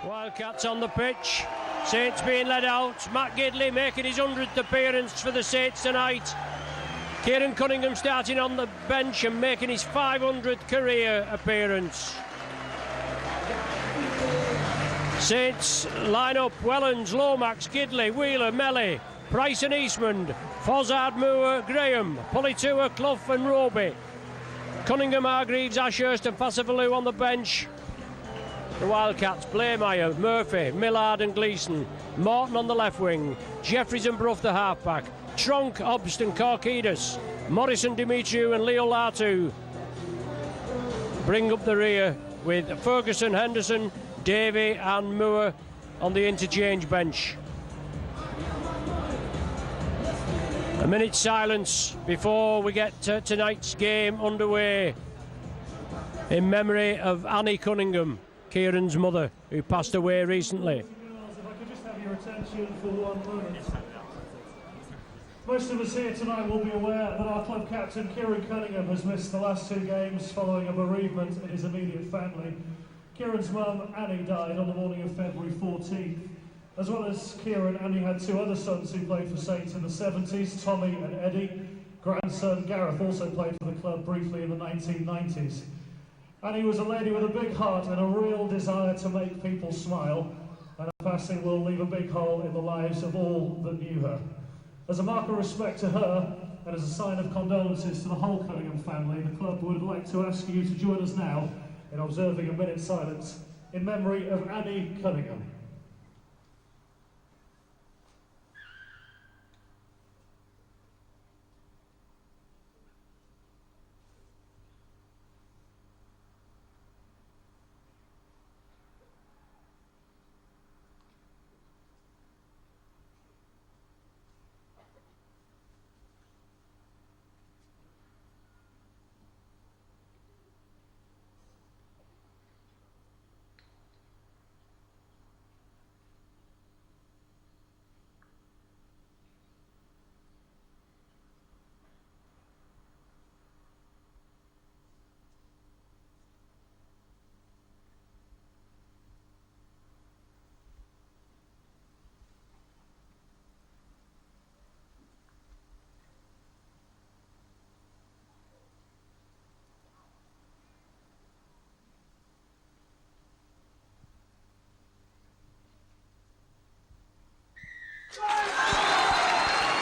Wildcats on the pitch. Saints being led out. Matt Gidley making his 100th appearance for the Saints tonight. Kieran Cunningham starting on the bench and making his 500th career appearance. Saints line up: Wellens, Lomax, Gidley, Wheeler, Melly, Price and Eastmond, Fozzard, Moore, Graham, Politua, Clough and Roby. Cunningham, Hargreaves, Ashurst and Fassavalu on the bench. The Wildcats: Blaymeyer, Murphy, Millard and Gleeson, Morton on the left wing, Jeffries and Brough the halfback, Tronk, Obst and Korkidis, Morrison, Dimitriou and Leo Latu bring up the rear, with Ferguson, Henderson, Davey and Moore on the interchange bench. A minute's silence before we get tonight's game underway in memory of Annie Cunningham, Kieran's mother, who passed away recently. If I could just have your attention for 1 moment. Most of us here tonight will be aware that our club captain Kieran Cunningham has missed the last 2 games following a bereavement in his immediate family. Kieran's mum, Annie, died on the morning of February 14th. As well as Kieran, Annie had 2 other sons who played for Saints in the 70s, Tommy and Eddie. Grandson Gareth also played for the club briefly in the 1990s. Annie was a lady with a big heart and a real desire to make people smile, and her passing will leave a big hole in the lives of all that knew her. As a mark of respect to her, and as a sign of condolences to the whole Cunningham family, the club would like to ask you to join us now in observing a minute's silence in memory of Annie Cunningham.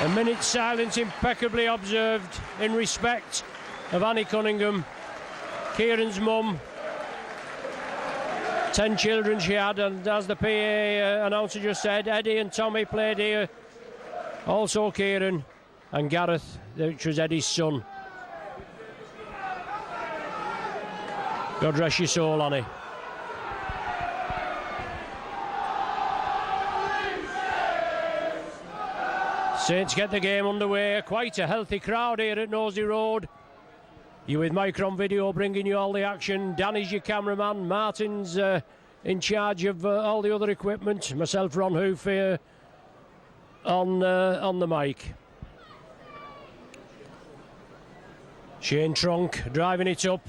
A minute's silence impeccably observed in respect of Annie Cunningham, Kieran's mum. 10 children she had, and as the PA announcer just said, Eddie and Tommy played here. Also Kieran and Gareth, which was Eddie's son. God rest your soul, Annie. Saints get the game underway. Quite a healthy crowd here at Nosey Road. You with Micron Video bringing you all the action. Danny's your cameraman. Martin's in charge of all the other equipment. Myself, Ron Hoof, here on the mic. Shane Tronk driving it up.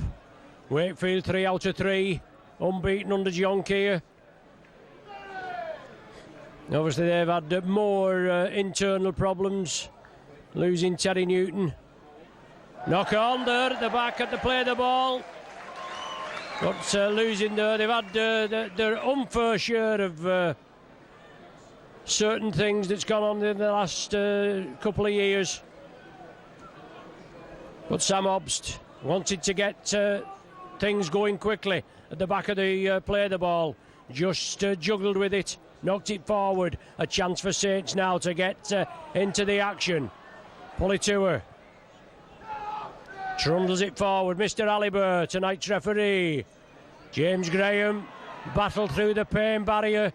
Wakefield 3 out of 3. Unbeaten under John Keir. Obviously they've had more internal problems, losing Terry Newton. Knock on there at the back at the play the ball. But losing there, they've had their unfair share of certain things that's gone on in the last couple of years. But Sam Obst wanted to get things going quickly at the back of the play the ball. Just juggled with it. Knocked it forward. A chance for Saints now to get into the action. Politua trundles it forward. Mr. Aliber, tonight's referee. James Graham battled through the pain barrier.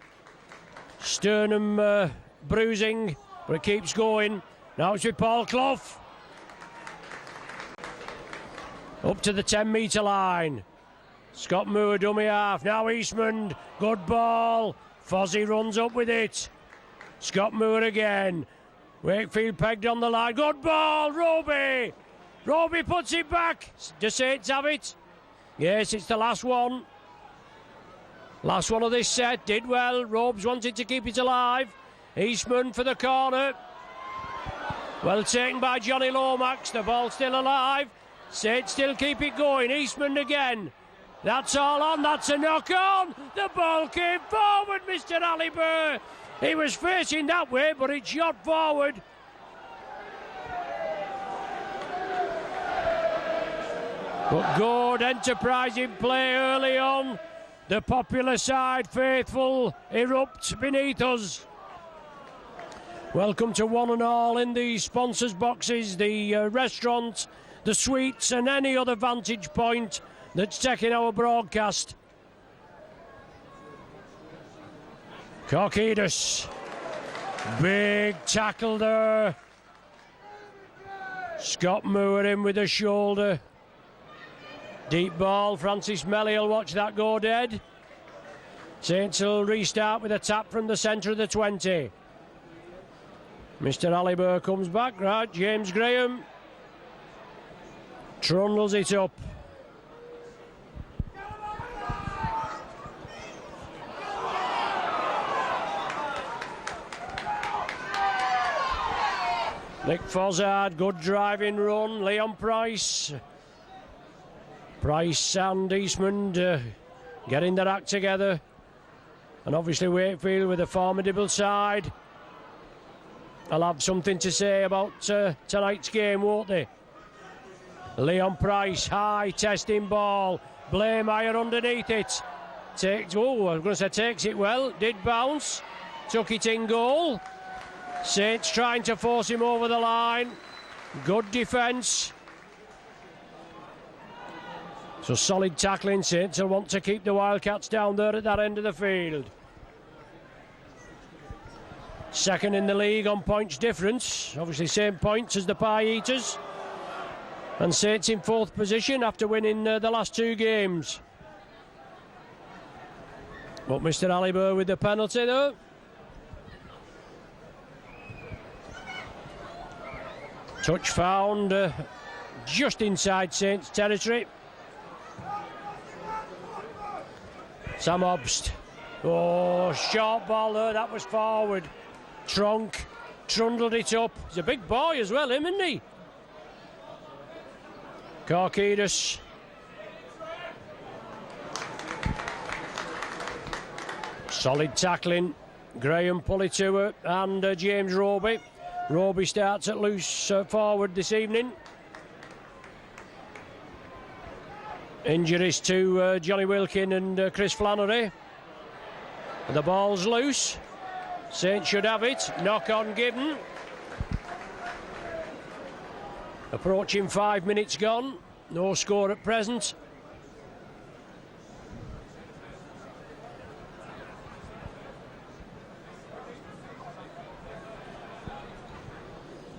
Sternum bruising, but it keeps going. Now it's with Paul Clough. Up to the 10-metre line. Scott Moore, dummy half. Now Eastman, good ball. Fozzie runs up with it. Scott Moore again. Wakefield pegged on the line. Good ball, Roby. Roby puts it back. Do Saints have it? Yes, it's the last one. Last one of this set, did well. Robes wanted to keep it alive. Eastman for the corner. Well taken by Johnny Lomax. The ball still alive. Saints still keep it going. Eastman again. That's all on. That's a knock on. The ball came forward, Mr. Ali Burr. He was facing that way, but it shot forward. But good enterprising play early on. The popular side faithful erupt beneath us. Welcome to one and all in the sponsors' boxes, the restaurant, the suites and any other vantage point that's taking our broadcast. Korkidis, big tackle there. Scott Moore in with the shoulder. Deep ball, Francis Melly will watch that go dead. Saints will restart with a tap from the centre of the 20. Mr. Ali Burr comes back, right, James Graham trundles it up. Nick Fozzard, good driving run. Leon Price and Eastman getting their act together. And obviously Wakefield with a formidable side. I'll have something to say about tonight's game, won't they? Leon Price, high testing ball. Blameyer underneath it. Takes it well. Did bounce. Took it in goal. Saints trying to force him over the line. Good defence. So solid tackling. Saints will want to keep the Wildcats down there at that end of the field. Second in the league on points difference. Obviously same points as the Pie Eaters. And Saints in fourth position after winning the last two games. But Mr. Ali Burr with the penalty though. Touch found just inside Saints territory. Sam Obst. Oh, short ball there, that was forward. Trunk, trundled it up. He's a big boy as well, isn't he? Korkidis. Solid tackling. Graham Pulitua and James Roby. Roby starts at loose forward this evening. Injuries to Johnny Wilkin and Chris Flannery. The ball's loose. Saints should have it. Knock on given. Approaching 5 minutes gone. No score at present.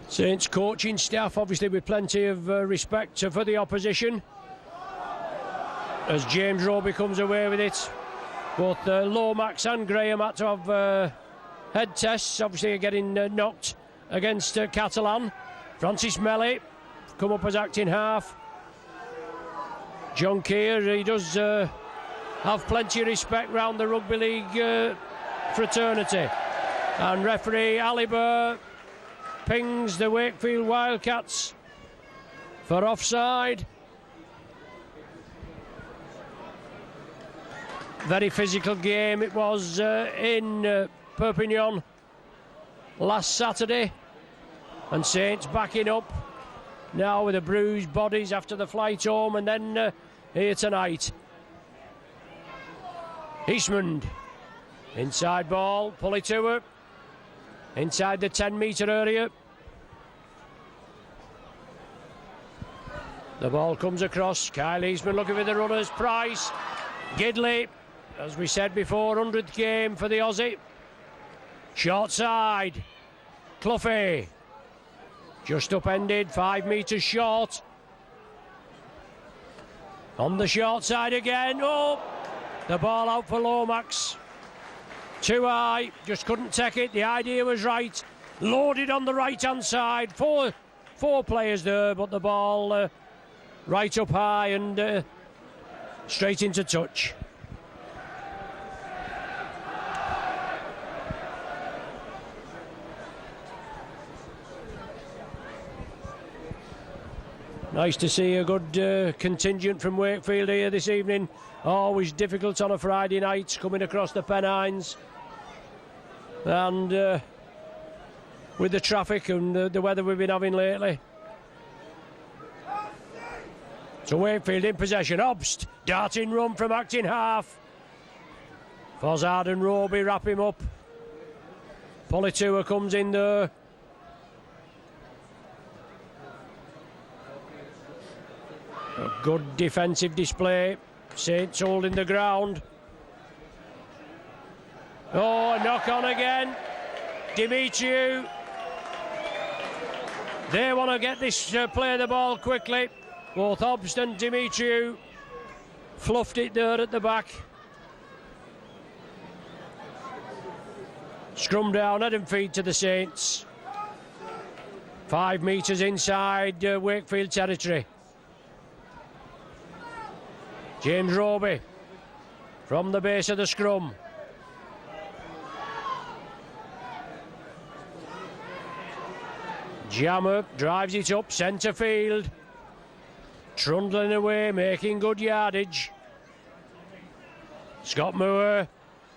Saints coaching staff obviously with plenty of respect for the opposition. As James Roby comes away with it. Both Lomax and Graham had to have head tests, obviously getting knocked against Catalan. Francis Melly come up as acting half. John Keir, he does have plenty of respect round the rugby league fraternity. And referee Ali Burr pings the Wakefield Wildcats for offside. Very physical game it was in Perpignan last Saturday, and Saints backing up now with the bruised bodies after the flight home, and then here tonight. Eastman, inside ball, Pulitua, inside the 10-metre area. The ball comes across. Kyle Eastman looking for the runners. Price, Gidley, as we said before, 100th game for the Aussie. Short side, Cloughy, just upended, 5 metres short. On the short side again. Oh, the ball out for Lomax. Too high, just couldn't take it. The idea was right. Loaded on the right-hand side. Four players there, but the ball right up high and straight into touch. Nice to see a good contingent from Wakefield here this evening. Always difficult on a Friday night coming across the Pennines. And with the traffic and the weather we've been having lately. So Wakefield in possession. Obst, darting run from acting half. Fozzard and Roby wrap him up. Politua comes in there. A good defensive display. Saints holding the ground. Oh, knock on again. Dimitriou. They want to get this, play the ball quickly. Both Obst and Dimitriou fluffed it there at the back. Scrum down, head and feet to the Saints. 5 metres inside Wakefield territory. James Roby from the base of the scrum. Jammer drives it up centre field. Trundling away, making good yardage. Scott Moore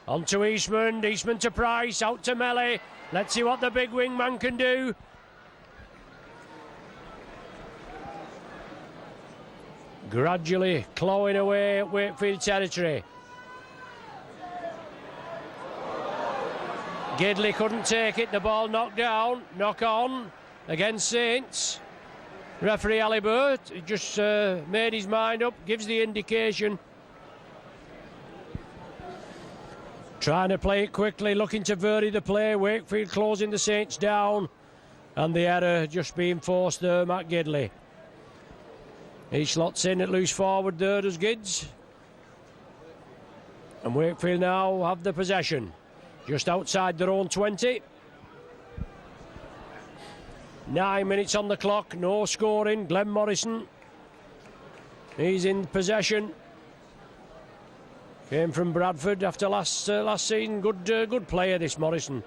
on to Eastman. Eastman to Price, out to Melly. Let's see what the big wingman can do. Gradually clawing away at Wakefield territory. Gidley couldn't take it, the ball knocked down, knock on against Saints. Referee Alibert just made his mind up, gives the indication. Trying to play it quickly, looking to vary the play. Wakefield closing the Saints down. And the error just being forced there, Matt Gidley. He slots in at loose forward there, does Gids. And Wakefield now have the possession. Just outside their own 20. 9 minutes on the clock, no scoring. Glenn Morrison, he's in possession. Came from Bradford after last season. Good player, this Morrison.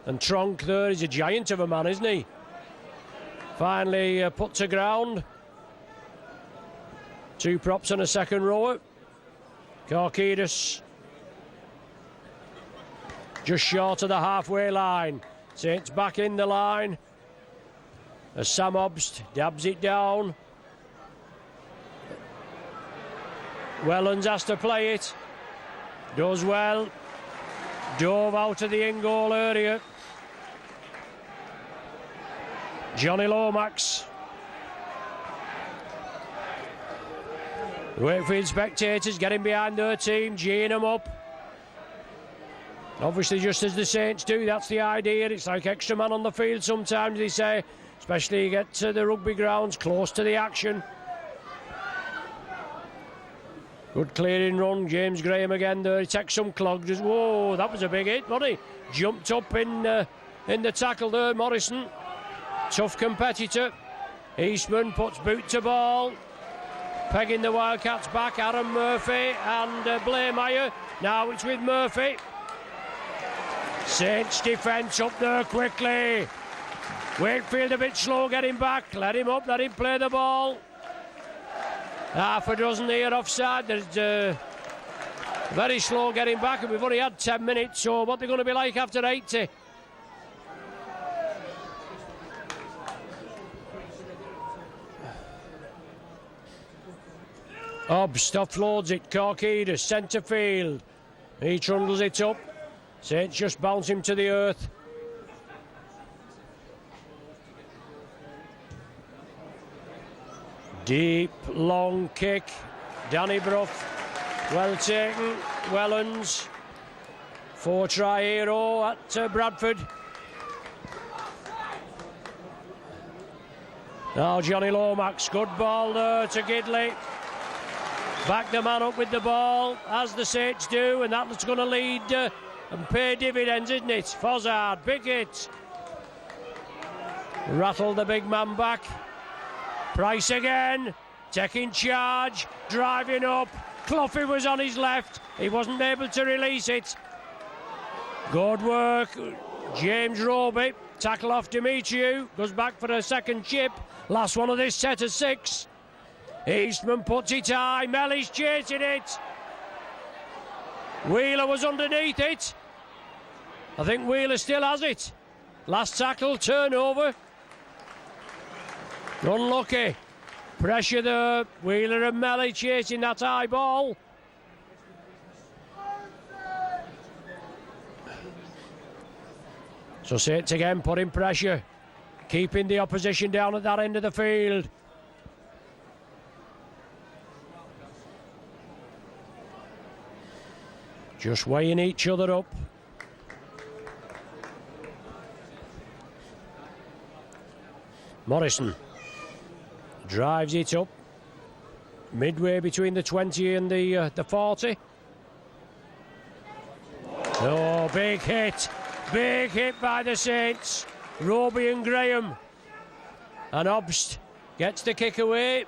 And Tronk there, he's a giant of a man, isn't he? Finally put to ground. 2 props and a second rower. Korkidis just short of the halfway line. Saints back in the line. As Sam Obst dabs it down. Wellens has to play it. Does well. Dove out of the in-goal area. Johnny Lomax. Wakefield spectators getting behind their team, geeing them up. Obviously, just as the Saints do, that's the idea. It's like extra man on the field sometimes, they say. Especially you get to the rugby grounds, close to the action. Good clearing run, James Graham again there. He takes some clog. Just, whoa, that was a big hit, wasn't he? Jumped up in the tackle there, Morrison. Tough competitor. Eastman puts boot to ball. Pegging the Wildcats back, Aaron Murphy and Blairmeyer. Now it's with Murphy. Saints defence up there quickly. Wakefield a bit slow getting back. Let him up, let him play the ball. Half a dozen here offside. There's very slow getting back, and we've only had 10 minutes, so what they're going to be like after 80? Obst offloads it, Korkidis, centre field. He trundles it up. Saints just bounce him to the earth. Deep, long kick. Danny Brough, well taken. Wellens, 4-try hero at Bradford. Now Johnny Lomax, good ball there to Gidley. Back the man up with the ball, as the Saints do, and that's going to lead and pay dividends, isn't it? Fozzard, big hit. Rattle the big man back. Price again, taking charge, driving up. Cloughy was on his left, he wasn't able to release it. Good work, James Roby, tackle off Dimitriou, goes back for a second chip. Last one of this set of 6. Eastman puts it high. Melly's chasing it. Wheeler was underneath it. I think Wheeler still has it. Last tackle, turnover. Unlucky. Pressure there. Wheeler and Melly chasing that high ball. So Saints again putting pressure, keeping the opposition down at that end of the field. Just weighing each other up. Morrison drives it up, midway between the 20 and the 40. Oh, big hit. Big hit by the Saints. Roby and Graham. And Obst gets the kick away.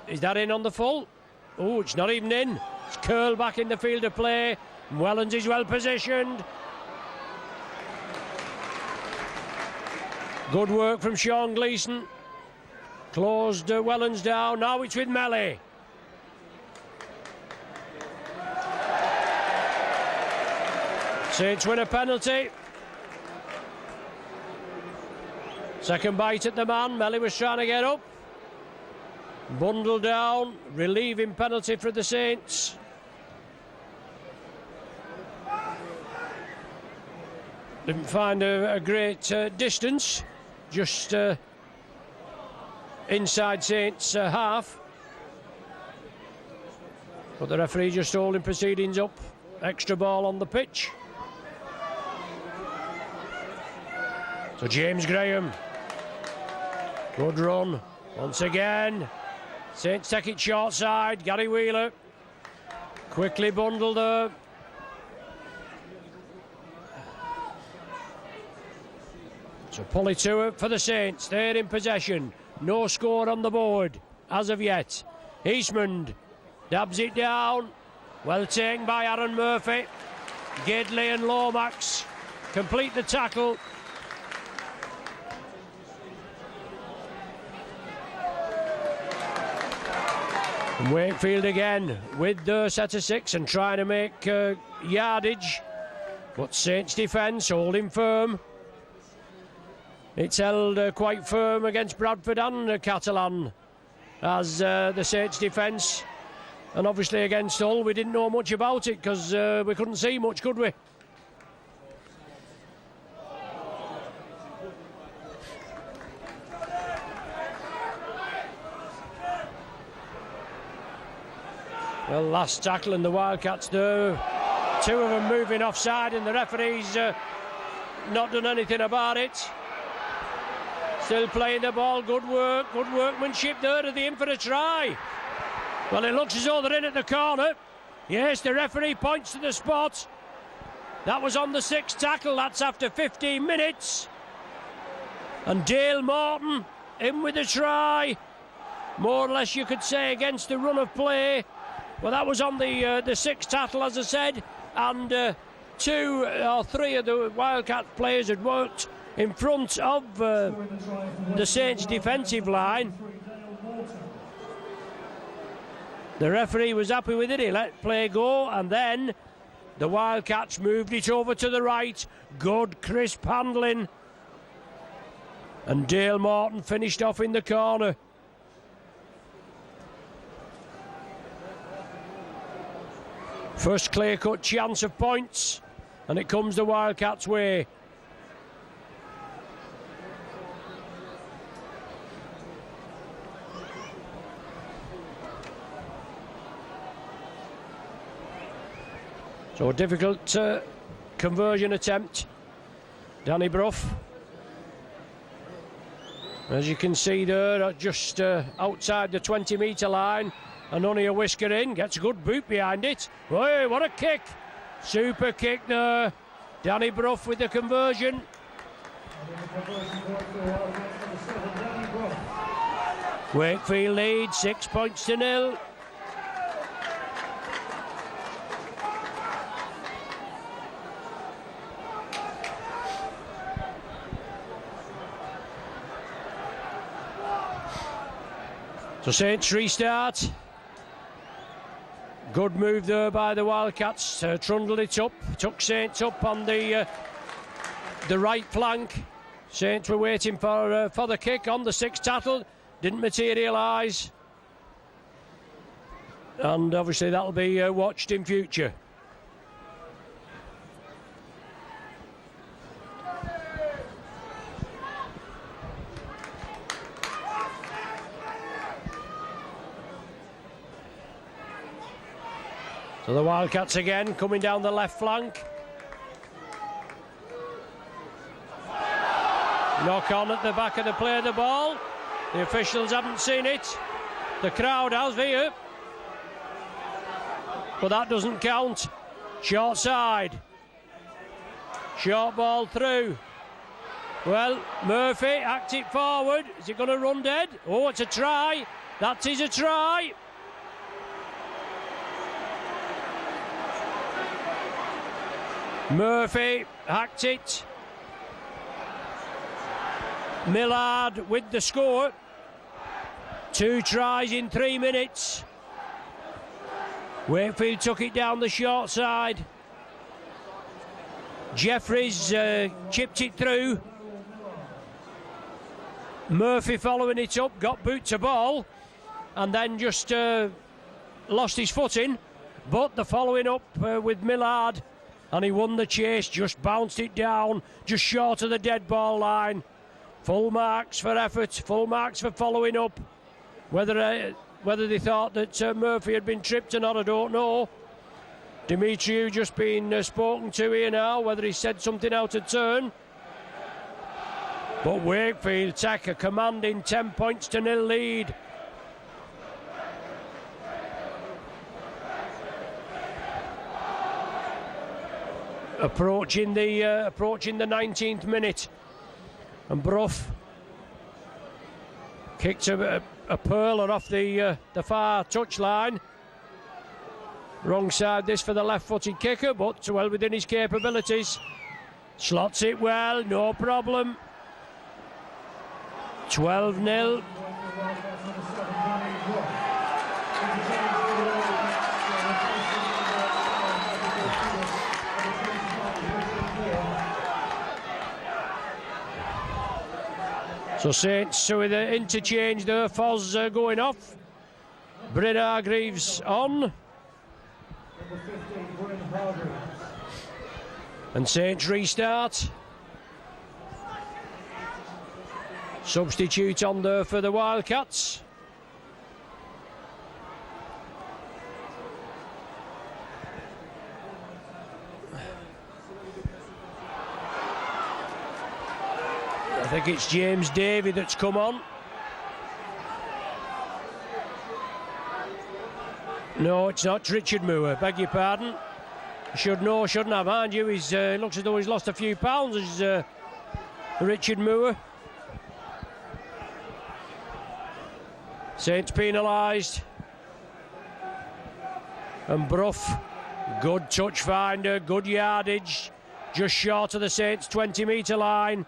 Is that in on the full? Oh, it's not even in. It's curled back in the field of play. Wellens is well positioned. Good work from Sean Gleeson. Closed Wellens down. Now it's with Melly. Saints win a penalty. Second bite at the man. Melly was trying to get up. Bundle down. Relieving penalty for the Saints. Didn't find a great distance. Just inside Saints half. But the referee just holding proceedings up. Extra ball on the pitch. So James Graham. Good run. Once again. Saints take it short side. Gary Wheeler. Quickly bundled there. So Politua for the Saints. They're in possession. No score on the board as of yet. Eastman dabs it down. Well taken by Aaron Murphy. Gidley and Lomax complete the tackle. And Wakefield again with the set of six and trying to make yardage. But Saints defence holding firm. It's held quite firm against Bradford and Catalan as the Saints defence. And obviously against Hull, we didn't know much about it because we couldn't see much, could we? Well, last tackle and the Wildcats there. Two of them moving offside and the referee's not done anything about it. Still playing the ball, good work, good workmanship there. Are they in for a try? Well, it looks as though they're in at the corner. Yes, the referee points to the spot. That was on the sixth tackle, that's after 15 minutes. And Dale Morton in with a try. More or less you could say against the run of play. Well, that was on the sixth tackle, as I said. And 2 or 3 of the Wildcat players had worked in front of the Saints defensive line. The referee was happy with it, he let play go, and then the Wildcats moved it over to the right. Good crisp handling. And Dale Morton finished off in the corner. First clear-cut chance of points, and it comes the Wildcats' way. So a difficult conversion attempt. Danny Brough. As you can see there, just outside the 20-metre line, and only a whisker in. Gets a good boot behind it. Hey, what a kick! Super kick there. Danny Brough with the conversion. Wakefield leads 6 points to 0. So Saints restart. Good move there by the Wildcats. Trundled it up, took Saints up on the right flank. Saints were waiting for the kick on the sixth tattle. Didn't materialise. And obviously that'll be watched in future. So the Wildcats again coming down the left flank. Knock on at the back of the play of the ball. The officials haven't seen it. The crowd has here. But that doesn't count. Short side. Short ball through. Well, Murphy acts it forward. Is it going to run dead? Oh, it's a try. That is a try. Murphy hacked it. Millard with the score. 2 tries in 3 minutes. Wakefield took it down the short side. Jeffries chipped it through. Murphy following it up, got boot to ball, and then just lost his footing. But the following up with Millard, and he won the chase, just bounced it down, just short of the dead ball line. Full marks for effort, full marks for following up. Whether they thought that Murphy had been tripped or not, I don't know. Dimitriou just been spoken to here now, whether he said something out of turn. But Wakefield take a commanding 10 points to 0 lead. Approaching the 19th minute, and Brough kicked a pearler off the far touchline. Wrong side this for the left-footed kicker, but well within his capabilities. Slots it well, no problem. 12-0. So Saints with the interchange there, Foz going off. Bryn Hargreaves on. And Saints restart. Substitute on there for the Wildcats. I think it's James Davey that's come on. No, it's not Richard Moore, beg your pardon. Should know, shouldn't have, mind you. He looks as though he's lost a few pounds, as Richard Moore. Saints penalised. And Brough, good touch finder, good yardage, just short of the Saints 20-metre line.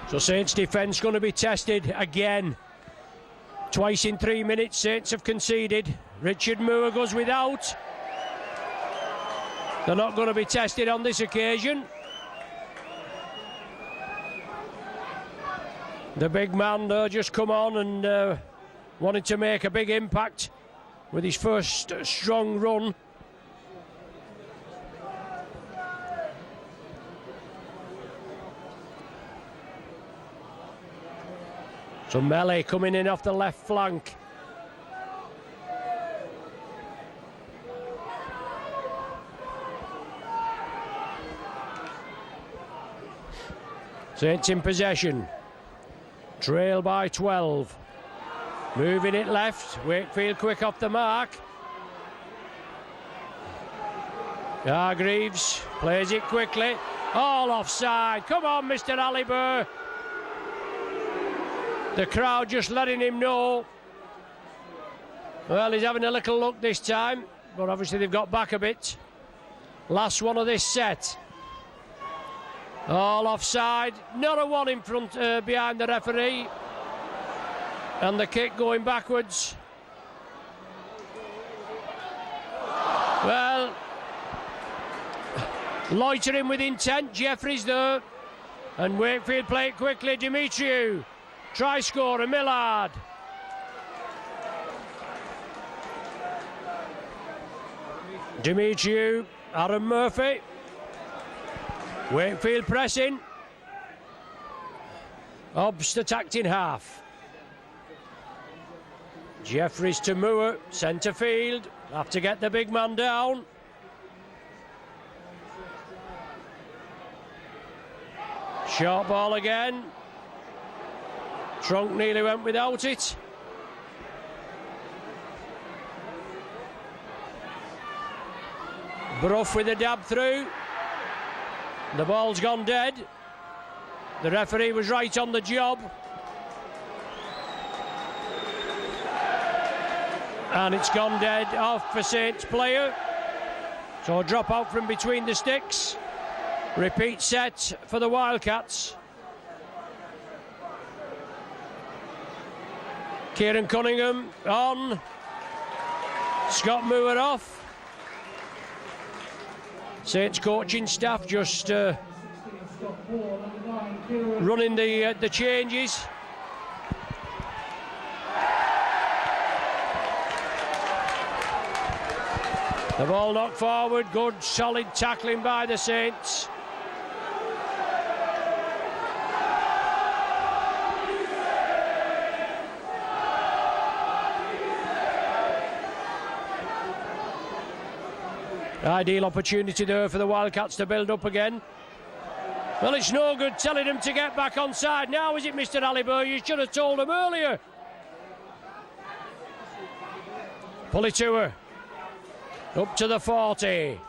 So Saints defence going to be tested again. Twice in 3 minutes Saints have conceded. Richard Moore goes without. They're not going to be tested on this occasion. The big man there just come on and wanted to make a big impact with his first strong run. So Melee coming in off the left flank. Saints in possession. Trail by 12. Moving it left. Wakefield quick off the mark. Hargreaves plays it quickly. All offside. Come on, Mr. Aliber. The crowd just letting him know. Well, he's having a little look this time, but obviously they've got back a bit. Last one of this set. All offside. Not a one in front, behind the referee. And the kick going backwards. Well, loitering with intent. Jeffries there. And Wakefield play it quickly. Dimitriou. Try scorer, Millard. Dimitriou, Aaron Murphy. Wakefield pressing. Hobbs attacked in half. Jeffries to Moore, centre field. Have to get the big man down. Short ball again. Trunk nearly went without it. Brough with a dab through. The ball's gone dead. The referee was right on the job. And it's gone dead off for Saints player. So a drop out from between the sticks. Repeat set for the Wildcats. Kieran Cunningham on. Scott Moore off. Saints coaching staff just running the changes. The ball knocked forward, good solid tackling by the Saints. Ideal opportunity there for the Wildcats to build up again. Well, it's no good telling them to get back on side. Now is it, Mr. Aliber? You should have told them earlier. Pulitua up to the 40.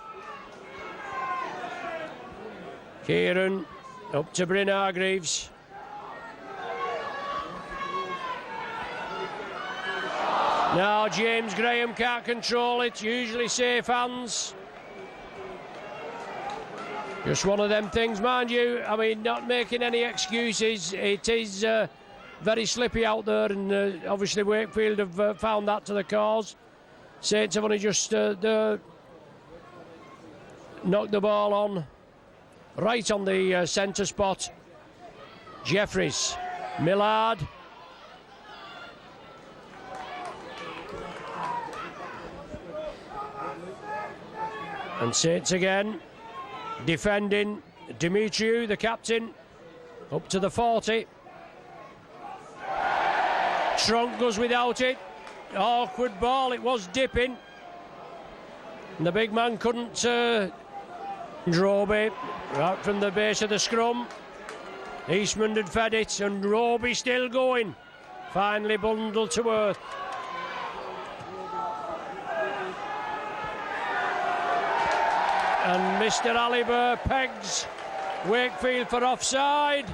Kieran up to Bryn Hargreaves. Now James Graham can't control it. Usually safe hands. Just one of them things, mind you. I mean, not making any excuses. It is very slippy out there, and obviously Wakefield have found that to the cause. Saints have only just knocked the ball on, right on the centre spot. Jeffries, Millard. And Saints again. Defending, Dimitriou, the captain, up to the 40. Trunk goes without it. Awkward ball, it was dipping. And the big man couldn't Roby, right from the base of the scrum. Eastman had fed it, and Roby still going. Finally bundled to earth. And Mr. Aliber pegs Wakefield for offside.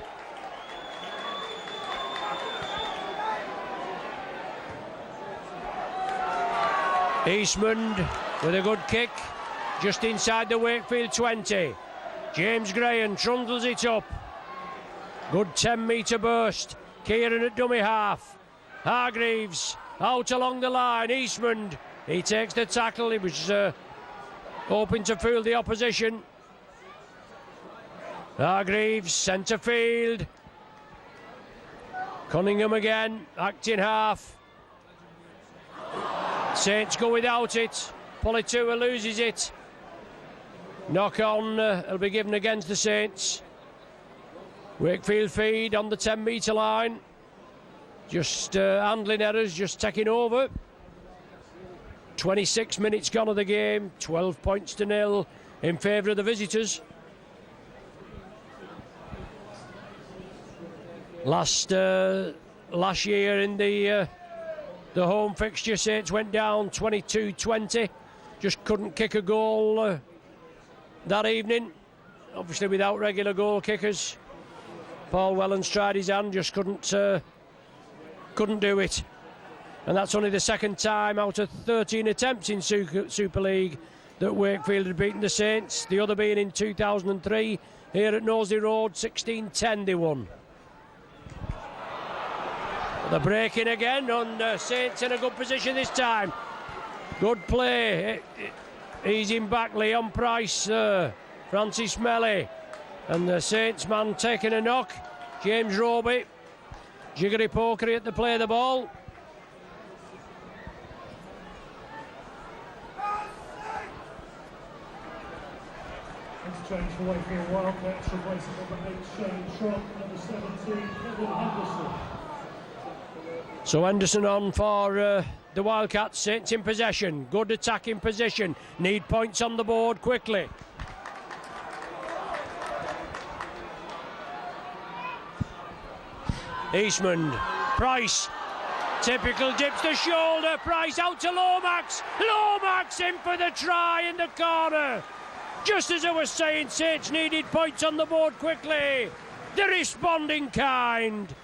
Eastman with a good kick just inside the Wakefield 20. James Graham trundles it up. Good 10-metre burst. Kieran at dummy half. Hargreaves out along the line. Eastman, he takes the tackle. He was hoping to fool the opposition. Hargreaves, centre field. Cunningham again, acting half. Saints go without it. Pulitua loses it. Knock on will be given against the Saints. Wakefield feed on the 10-metre line. Just handling errors, just taking over. 26 minutes gone of the game, 12 points to nil in favour of the visitors. Last year in the home fixture, Saints went down 22-20. Just couldn't kick a goal that evening. Obviously without regular goal kickers. Paul Wellens tried his hand, just couldn't do it. And that's only the second time out of 13 attempts in Super League that Wakefield had beaten the Saints, the other being in 2003 here at Knowsley Road, 16-10 they won. They're breaking again on Saints in a good position this time. Good play, easing back Leon Price, Francis Melly, and the Saints man taking a knock, James Roby, jiggery pokery at the play of the ball. Change for Wakefield Wildcats, replacing number 8 Shane Trott, number 17 Kevin Henderson. So Henderson on for the Wildcats. Saints in possession, good attacking position, need points on the board quickly. Eastman, Price, typical, dips the shoulder, Price out to Lomax, Lomax in for the try in the corner. Just as I was saying, Saints needed points on the board quickly. The responding kind.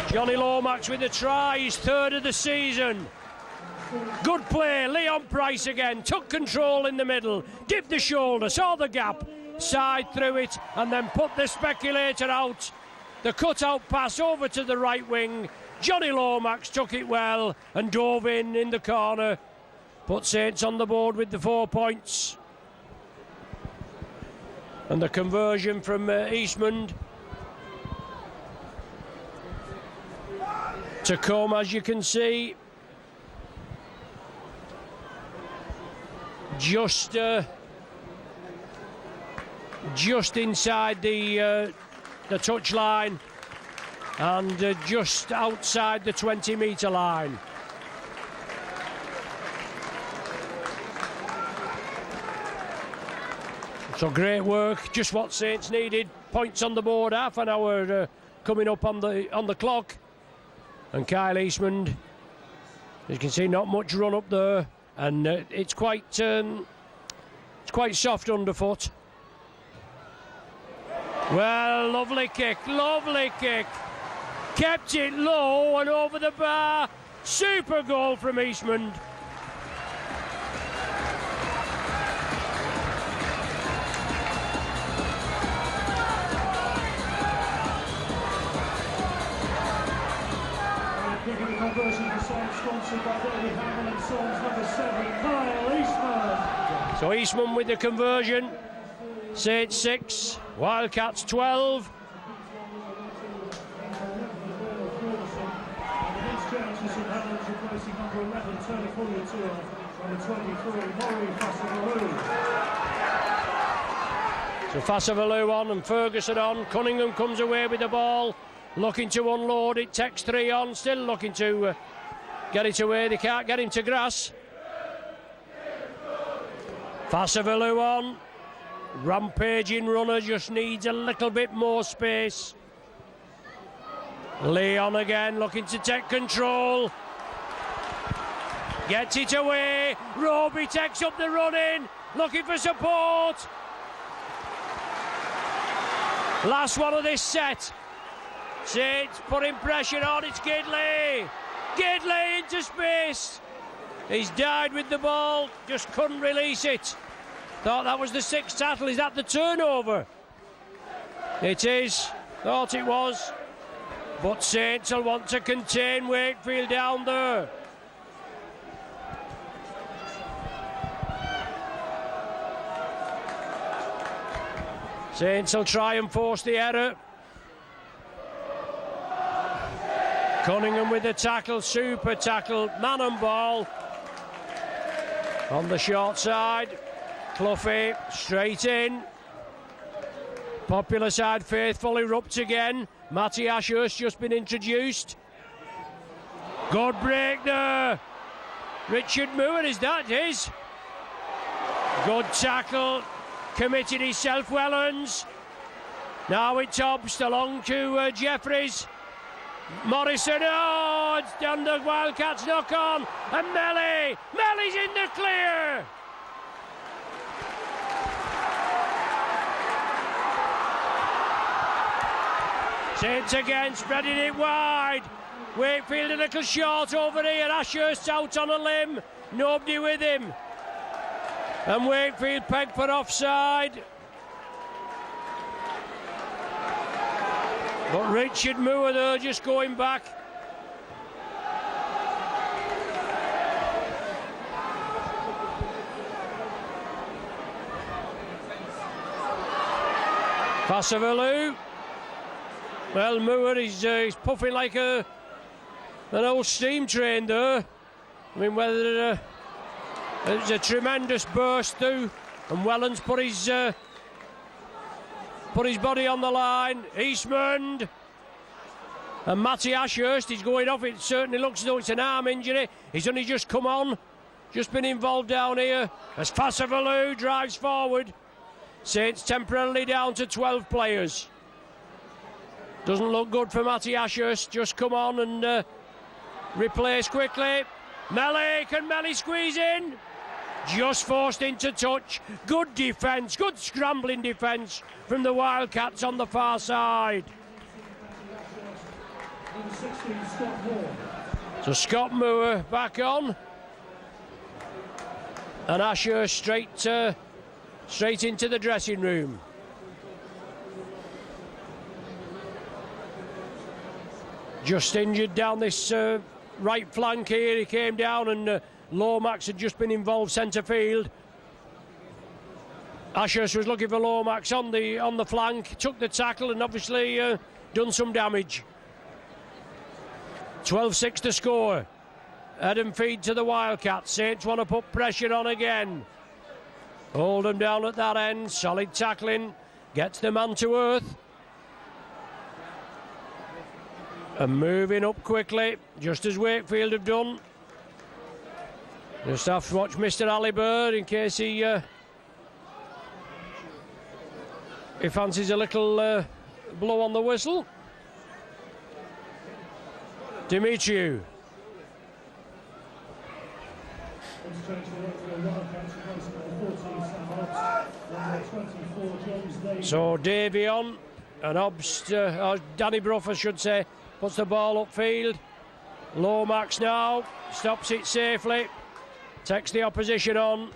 Johnny Lomax with the try, his third of the season. Good play, Leon Price again, took control in the middle, dipped the shoulder, saw the gap, side through it, and then put the speculator out. The cut-out pass over to the right wing. Johnny Lomax took it well and dove in the corner. Put Saints on the board with the 4 points. And the conversion from Eastman to come, as you can see. Just inside the touch line and just outside the 20-metre line. So great work, just what Saints needed. Points on the board, half an hour coming up on the clock. And Kyle Eastman, as you can see, not much run up there, and it's quite soft underfoot. Well, lovely kick, kept it low and over the bar. Super goal from Eastman. Sponsored by David Hammond and Sons, number 7, Kyle Eastman. So Eastman with the conversion. Saints 6, Wildcats 12. So Fasavalu on and Ferguson on. Cunningham comes away with the ball, looking to unload it. Takes 3 on, still looking to get it away. They can't get him to grass. Fasavalu on. Rampaging runner, just needs a little bit more space. Leon again looking to take control. Gets it away. Roby takes up the run in, looking for support. Last one of this set. Saints putting pressure on. It's Gidley. Gidley into space. He's died with the ball, just couldn't release it. Thought that was the 6th tackle. Is that the turnover? It is. Thought it was. But Saints will want to contain Wakefield down there. Saints will try and force the error. Cunningham with the tackle, super tackle, man and ball. On the short side, Cloughie straight in. Popular side faithful erupts again. Matty Ashurst just been introduced. Good break there. Richard Moore, is that his? Good tackle. Committed himself, Wellens. Now it's Hobbs along to Jeffries. Morrison, oh, it's down the Wildcats knock on, and Melly's in the clear. Saints again, spreading it wide. Wakefield a little short over here. Ashurst's out on a limb. Nobody with him. And Wakefield pegged for offside. But Richard Moore though just going back. Fassavalu. Well, Moore he's puffing like an old steam train there. I mean, whether it's a tremendous burst through, and Wellens put his body on the line. Eastman and Matty Ashurst, he's going off. It certainly looks as though it's an arm injury. He's only just come on, just been involved down here as Fassavalu drives forward. Saints temporarily down to 12 players. Doesn't look good for Matty Ashurst. Just come on and replace quickly. Melly, can Melly squeeze in? Just forced into touch. Good defence, good scrambling defence from the Wildcats on the far side. So Scott Moore back on. And Ashurst straight into the dressing room. Just injured down this right flank here. He came down and Lomax had just been involved centre field. Ashurst was looking for Lomax on the flank, took the tackle and obviously done some damage. 12-6 to score. Adam feed to the Wildcats. Saints want to put pressure on again. Hold them down at that end. Solid tackling. Gets the man to earth. And moving up quickly, just as Wakefield have done. Just have to watch Mr. Ali Bird in case he fancies a little blow on the whistle. Dimitriou. So Davy on, and Danny Brough, I should say, puts the ball upfield. Lomax now stops it safely, takes the opposition on.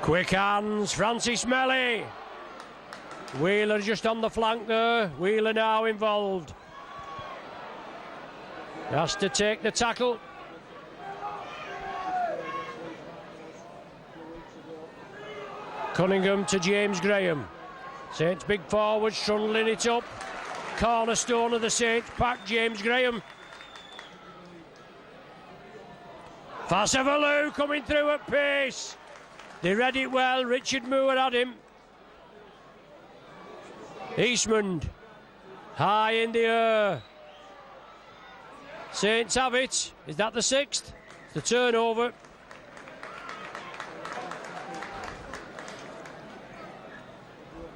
Quick hands, Francis Melly. Wheeler just on the flank there. Wheeler now involved. Has to take the tackle. Cunningham to James Graham. Saints big forward, trundling it up. Cornerstone of the Saints pack, James Graham. Fassavalu coming through at pace. They read it well, Richard Moore had him. Eastman, high in the air. Saints have it. Is that the sixth? The turnover.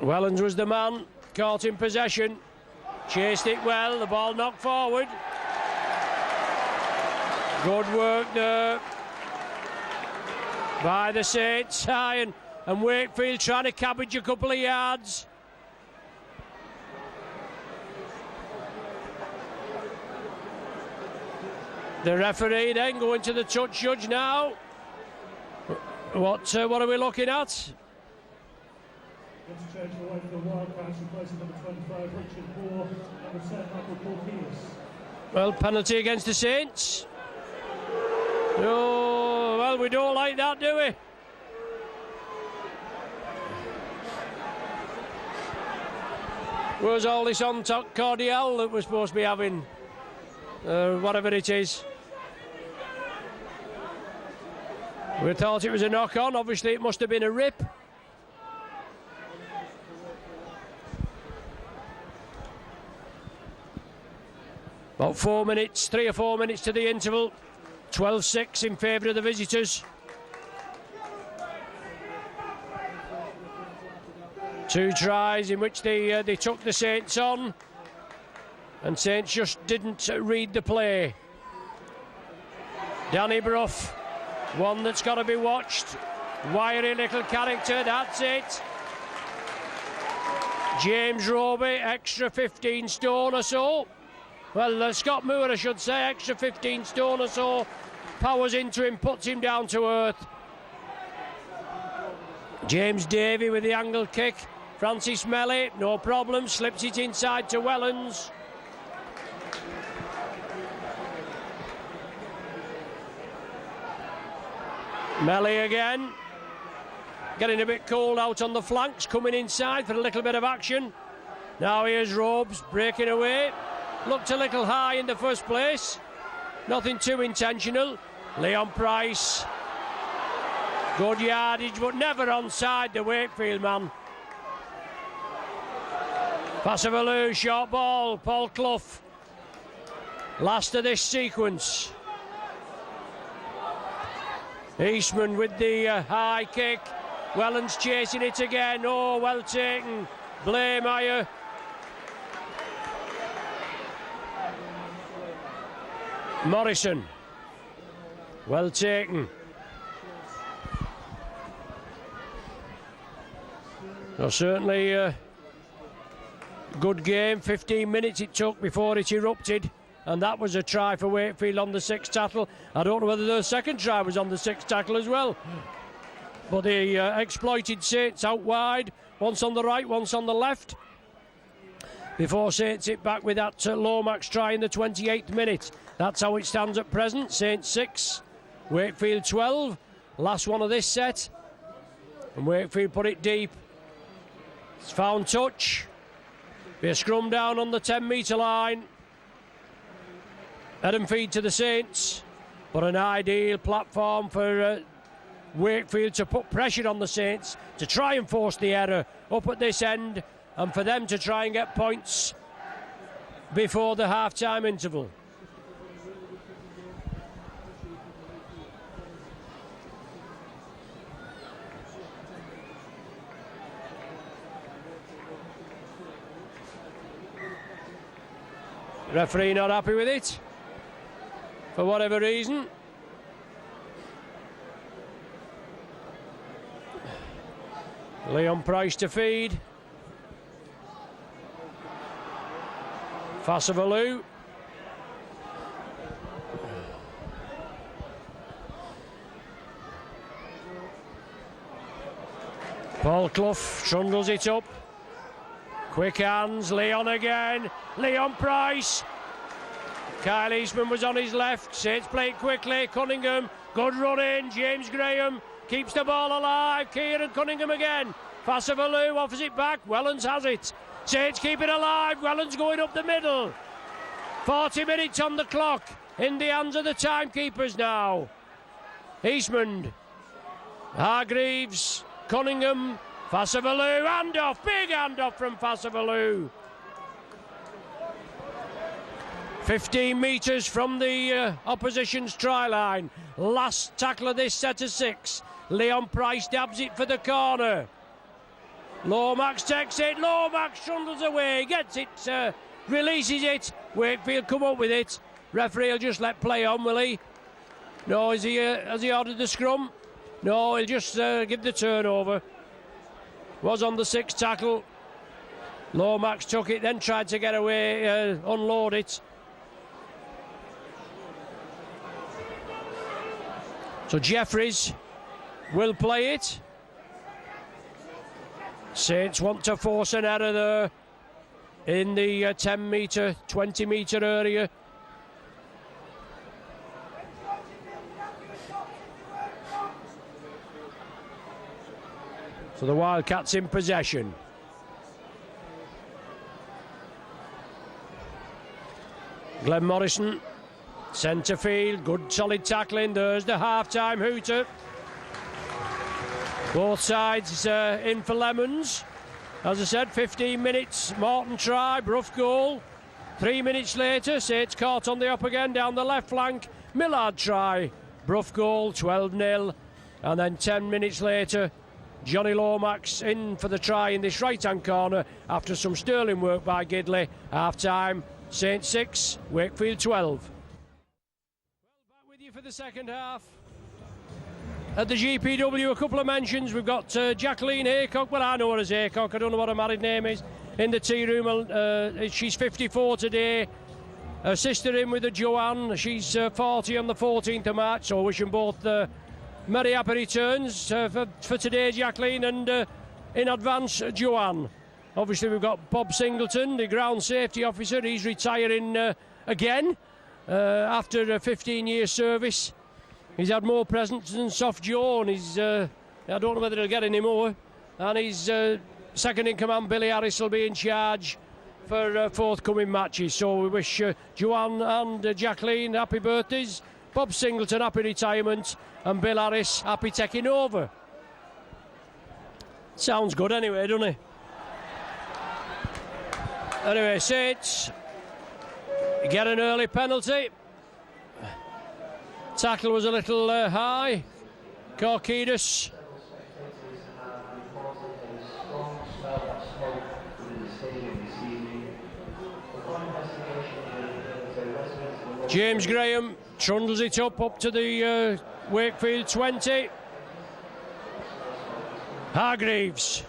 Wellens was the man, caught in possession. Chased it well, the ball knocked forward. Good work there by the Saints. High and Wakefield trying to cabbage a couple of yards. The referee then going to the touch judge now. What are we looking at? Well, penalty against the Saints. Oh, well, we don't like that, do we? Where's all this on-top cordial that we're supposed to be having? Whatever it is. We thought it was a knock-on. Obviously, it must have been a rip. About 4 minutes, 3 or 4 minutes to the interval. 12-6 in favour of the visitors. 2 tries in which they took the Saints on, and Saints just didn't read the play. Danny Brough, one that's got to be watched. Wiry little character, that's it. James Roby, extra 15 stone or so. Well, Scott Moore, I should say, extra 15 stone or so. Powers into him, puts him down to earth. James Davey with the angle kick. Francis Melly, no problem, slips it inside to Wellens. Melly again. Getting a bit cold out on the flanks, coming inside for a little bit of action. Now here's Robes breaking away. Looked a little high in the first place. Nothing too intentional. Leon Price. Good yardage, but never onside the Wakefield man. Passavalou, short ball, Paul Clough. Last of this sequence. Eastman with the high kick. Wellens chasing it again. Oh, well taken. Blameyer. Morrison. Well taken. So certainly good game. 15 minutes it took before it erupted. And that was a try for Wakefield on the 6th tackle. I don't know whether the second try was on the 6th tackle as well. But they exploited Saints out wide. Once on the right, once on the left. Before Saints hit back with that Lomax try in the 28th minute. That's how it stands at present. Saints 6, Wakefield 12. Last one of this set. And Wakefield put it deep. It's found touch. Be a scrum down on the 10-metre line. Head and feed to the Saints. But an ideal platform for Wakefield to put pressure on the Saints, to try and force the error up at this end, and for them to try and get points before the half-time interval. Referee not happy with it, for whatever reason. Leon Price to feed. Passavalou. Paul Clough trundles it up. Quick hands, Leon again. Leon Price. Kyle Eastman was on his left. Saints play it quickly. Cunningham, good run in. James Graham keeps the ball alive. Kieran Cunningham again. Passavalou offers it back. Wellens has it. Saints keep it alive. Wellens going up the middle. 40 minutes on the clock. In the hands of the timekeepers now. Eastman. Hargreaves. Cunningham. Passavalou. Handoff. Big handoff from Passavalou. 15 metres from the opposition's try line. Last tackle of this set of 6. Leon Price dabs it for the corner. Lomax takes it. Lomax trundles away. Gets it. Releases it. Wakefield come up with it. Referee will just let play on, will he? No, has he ordered the scrum? No, he'll just give the turnover. Was on the 6th tackle. Lomax took it, then tried to get away, unload it. So Jeffries will play it. Saints want to force an error there in the 10 metre, 20 metre area. So the Wildcats in possession. Glenn Morrison, centre field, good solid tackling. There's the half-time hooter. Both sides in for lemons. As I said, 15 minutes, Morton try, Brough goal. 3 minutes later, Saints caught on the up again down the left flank. Millard try, Brough goal, 12-0. And then 10 minutes later, Johnny Lomax in for the try in this right-hand corner after some sterling work by Gidley. Half-time, Saints 6, Wakefield 12. Well, back with you for the second half. At the GPW, a couple of mentions. We've got Jacqueline Haycock. Well, I know her as Haycock. I don't know what her married name is. In the tea room, she's 54 today. Her sister in with her, Joanne. She's 40 on the 14th of March. So wishing both merry happy returns for today, Jacqueline, and in advance, Joanne. Obviously, we've got Bob Singleton, the ground safety officer. He's retiring again after a 15-year service. He's had more presents than Soft Joe, and he's I don't know whether he'll get any more. And his second in command, Billy Harris, will be in charge for forthcoming matches. So we wish Joanne and Jacqueline happy birthdays, Bob Singleton happy retirement, and Bill Harris happy taking over. Sounds good anyway, doesn't it? Anyway, Saints get an early penalty. Tackle was a little high. Korkidas. James Graham trundles it up to the Wakefield 20. Hargreaves.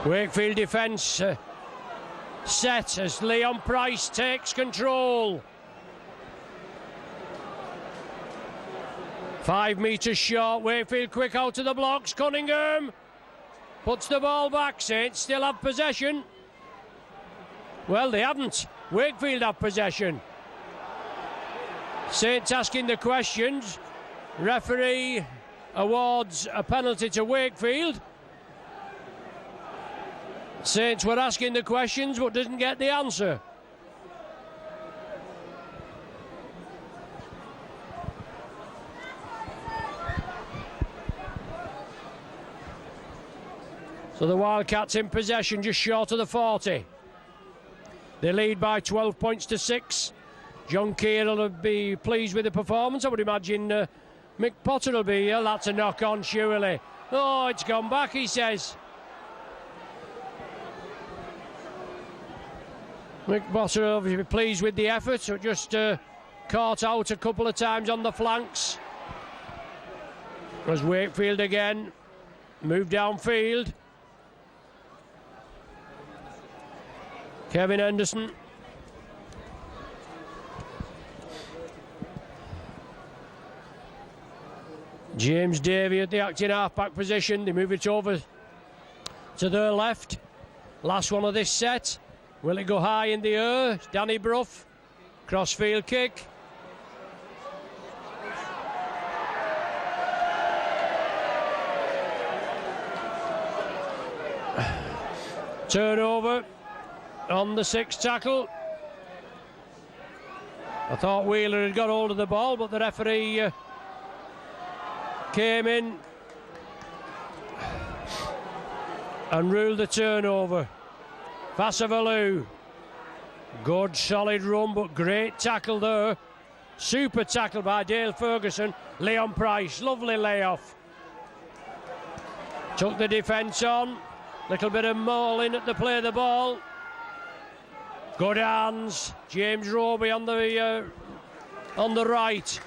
Wakefield defence set as Leon Price takes control. 5 metres short. Wakefield quick out to the blocks. Cunningham puts the ball back. Saints still have possession. Well, they haven't. Wakefield have possession. Saints asking the questions. Referee awards a penalty to Wakefield. Saints were asking the questions but didn't get the answer. So the Wildcats in possession just short of the 40. They lead by 12 points to 6. John Keir will be pleased with the performance. I would imagine Mick Potter will be. Yeah, that's a knock on, surely. Oh, it's gone back, he says. Mick Potter will obviously be pleased with the effort. So just caught out a couple of times on the flanks. As Wakefield again moved downfield. Kevin Henderson. James Davey at the acting half-back position. They move it over to their left. Last one of this set. Will it go high in the air? It's Danny Brough. Crossfield kick. Turnover on the 6th tackle. I thought Wheeler had got hold of the ball, but the referee came in and ruled the turnover. Vassavalu. Good solid run, but great tackle there. Super tackle by Dale Ferguson. Leon Price, lovely layoff. Took the defence on. Little bit of mauling at the play of the ball. Good hands. James Roby on the right.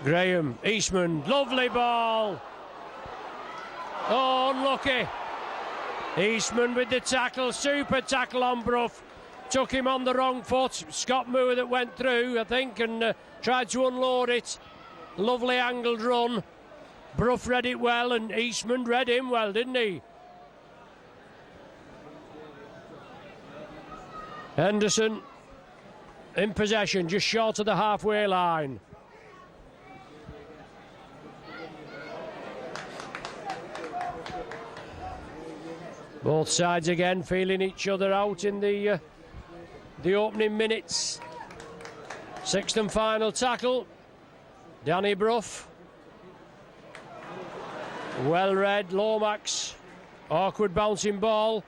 Graham, Eastman, lovely ball. Oh, unlucky. Eastman with the tackle, super tackle on Brough. Took him on the wrong foot. Scott Moore that went through, I think, and tried to unload it. Lovely angled run. Brough read it well, and Eastman read him well, didn't he? Henderson in possession, just short of the halfway line. Both sides again feeling each other out in the opening minutes. 6th and final tackle. Danny Brough. Well read, Lomax. Awkward bouncing ball.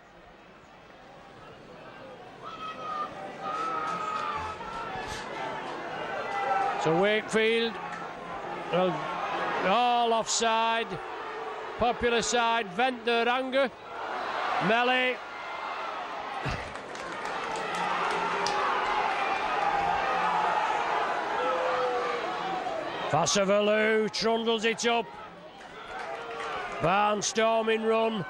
So Wakefield, well, all offside. Popular side vent their anger. Melly. Fassavalu trundles it up. Barnstorming run.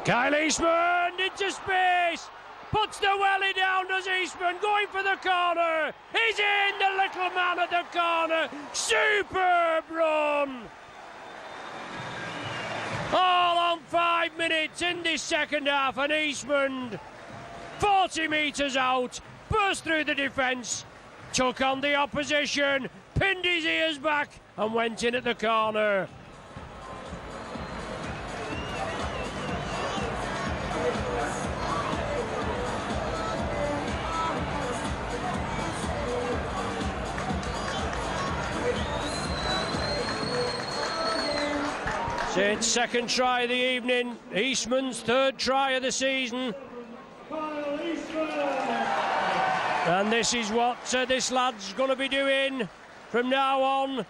Kyle Eastman into space. Puts the welly down, does Eastman, going for the corner. He's in, the little man at the corner. Superb run. All on 5 minutes in this second half, and Eastman, 40 metres out, burst through the defence, took on the opposition, pinned his ears back and went in at the corner. Saints' second try of the evening, Eastman's third try of the season. And this is what this lad's going to be doing from now on.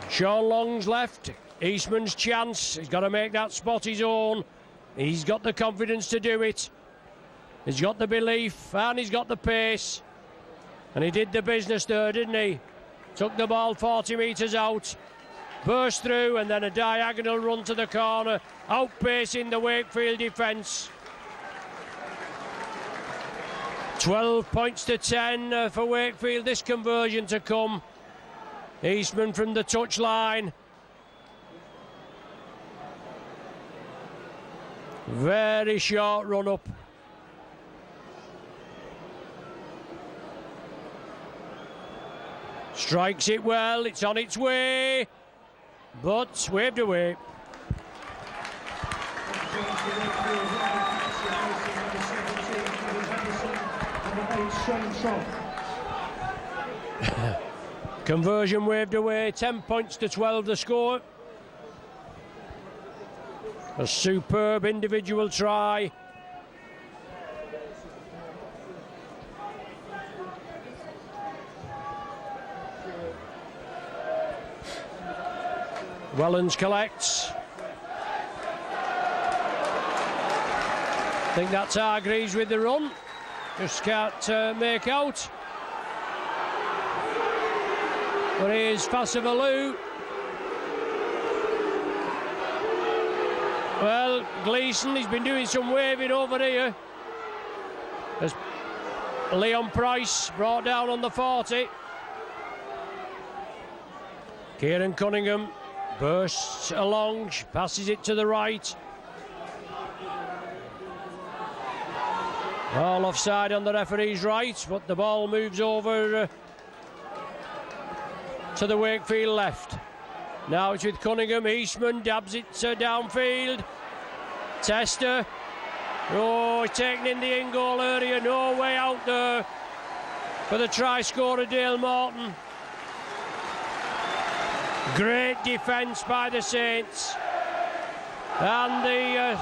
Sean Long's left, Eastman's chance. He's got to make that spot his own. He's got the confidence to do it. He's got the belief and he's got the pace. And he did the business there, didn't he? Took the ball 40 metres out. Burst through and then a diagonal run to the corner, outpacing the Wakefield defence. 12 points to 10 for Wakefield, this conversion to come. Eastman from the touchline. Very short run up. Strikes it well, it's on its way. But waved away. Conversion waved away, 10 points to 12 the score. A superb individual try. Wellens collects. I think that's Hargreaves with the run. Just can't make out. But here's Fassavalu. Well, Gleeson, he's been doing some waving over here. As Leon Price brought down on the 40. Kieran Cunningham bursts along, passes it to the right. All offside on the referee's right, but the ball moves over to the Wakefield left. Now it's with Cunningham. Eastman dabs it downfield. Tester. Oh, he's taken in the in-goal area. No way out there for the try scorer Dale Morton. Great defence by the Saints. And the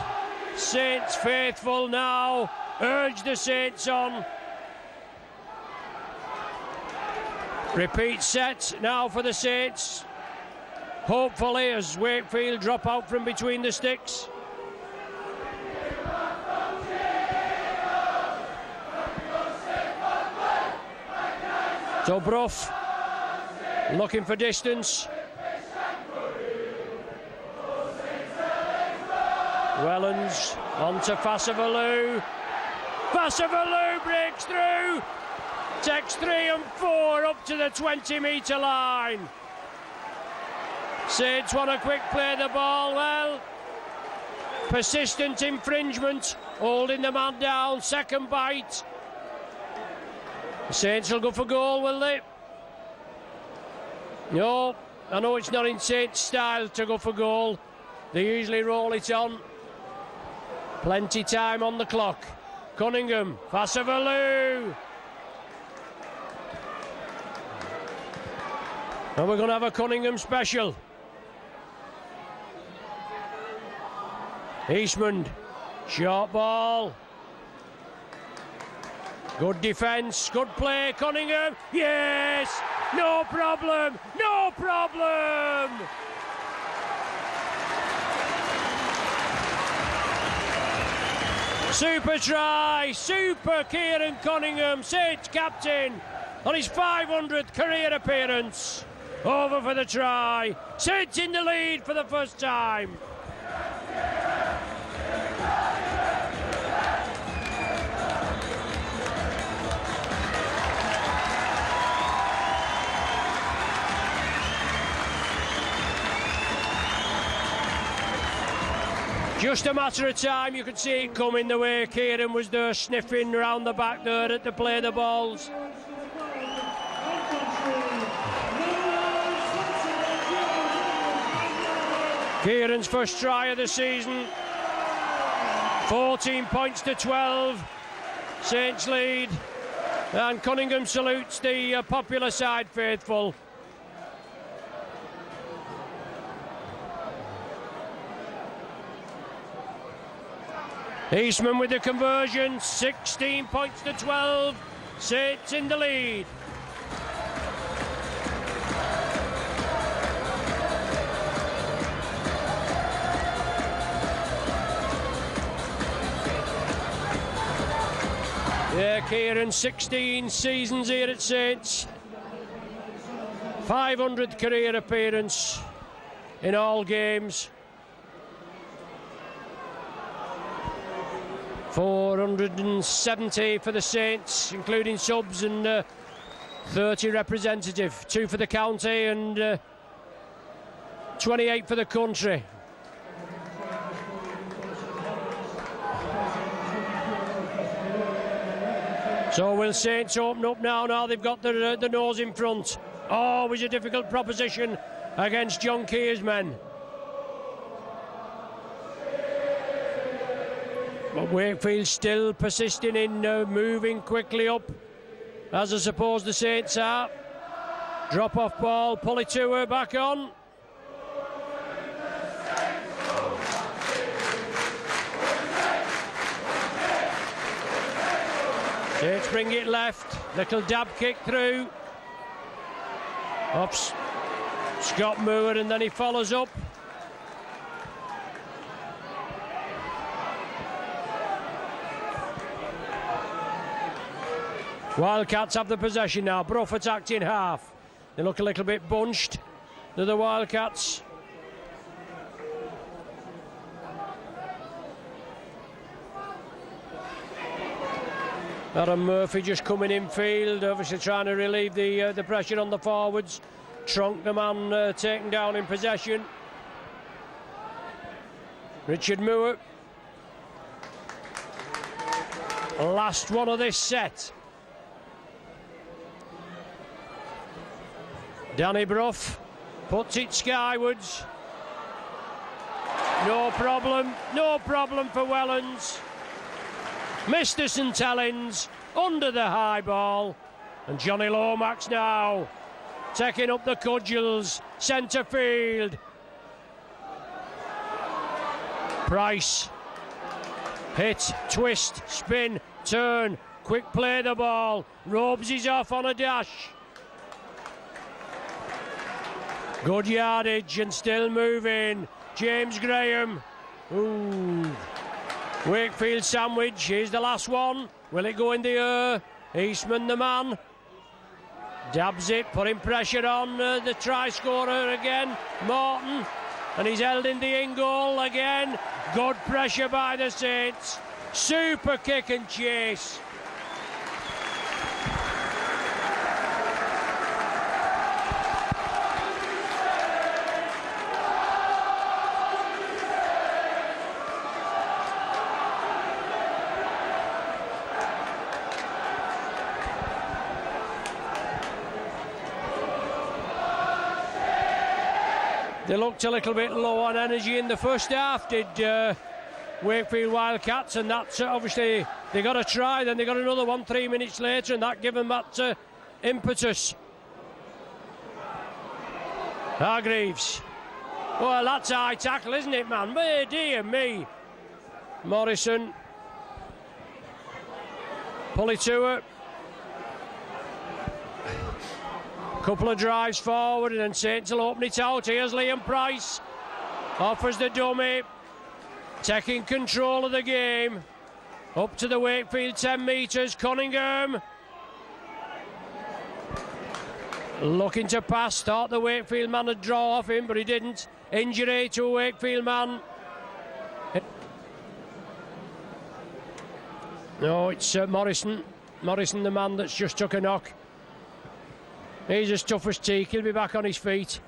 Saints faithful now urge the Saints on. Repeat set now for the Saints. Hopefully as Wakefield drop out from between the sticks. So Bruff looking for distance. Wellens on to Fassavalu. Fassavalu breaks through. Takes 3 and 4 up to the 20-metre line. Saints want a quick play the ball. Well, persistent infringement, holding the man down. Second bite. The Saints will go for goal, will they? No, I know it's not in Saints' style to go for goal. They usually roll it on. Plenty time on the clock. Cunningham, Fassavalu. And we're going to have a Cunningham special. Eastman Short ball. Good defence, good play, Cunningham. Yes! No problem! No problem! Super try, super Kieran Cunningham, Saints captain, on his 500th career appearance. Over for the try. Saints in the lead for the first time. Just a matter of time, you could see it coming the way Kieran was there sniffing round the back there to play the balls. Kieran's first try of the season. 14 points to 12. Saints lead. And Cunningham salutes the popular side faithful. Eastman with the conversion, 16 points to 12. Saints in the lead. Yeah, Kieran, 16 seasons here at Saints. 500th career appearance in all games. 470 for the Saints, including subs, and 30 representative. 2 for the county and 28 for the country. So will Saints open up now? Now they've got the nose in front. Always a difficult proposition against John Keir's men. But Wakefield still persisting in moving quickly up, as I suppose the Saints are. Drop off ball, Politua back on. Saints bring it left, little dab kick through. Up Scott Moore, and then he follows up. Wildcats have the possession now. Brough attacked in half. They look a little bit bunched, the Wildcats. Adam Murphy just coming in field, obviously trying to relieve the pressure on the forwards. Trunk, the man taken down in possession. Richard Moore. Last one of this set. Danny Brough puts it skywards. No problem for Wellens. Mr. St Helens under the high ball. And Johnny Lomax now taking up the cudgels, centre field. Price, hit, twist, spin, turn, quick play the ball. Robes is off on a dash. Good yardage and still moving. James Graham. Ooh. Wakefield sandwich. Here's the last one. Will it go in the air? Eastman, the man. Dabs it, putting pressure on the try scorer again, Morton. And he's held in the in goal again. Good pressure by the Saints. Super kick and chase. They looked a little bit low on energy in the first half, did Wakefield Wildcats, and that's obviously they got a try, then they got another one 3 minutes later, and that gave them that impetus. Hargreaves. Well, that's a high tackle, isn't it, man? Dear me. Morrison. Pulley to her. Couple of drives forward and then Saints will open it out. Here's Liam Price. Offers the dummy. Taking control of the game. Up to the Wakefield 10 metres. Cunningham. Looking to pass. Thought the Wakefield man would draw off him, but he didn't. Injury to a Wakefield man. No, it's Morrison. Morrison, the man that's just took a knock. He's as tough as teak. He'll be back on his feet.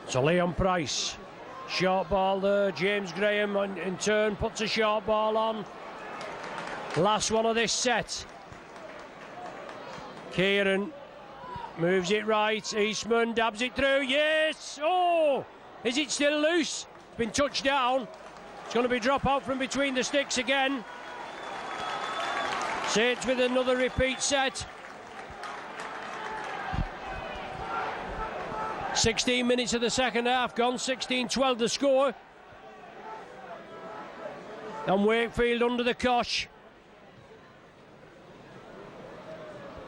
So Leon Price, short ball there. James Graham in turn puts a short ball on. Last one of this set. Kieran moves it right. Eastman dabs it through. Yes! Oh! Is it still loose? It's been touched down. It's going to be drop out from between the sticks again. Saints with another repeat set. 16 minutes of the second half gone. 16-12 the score. And Wakefield under the cosh.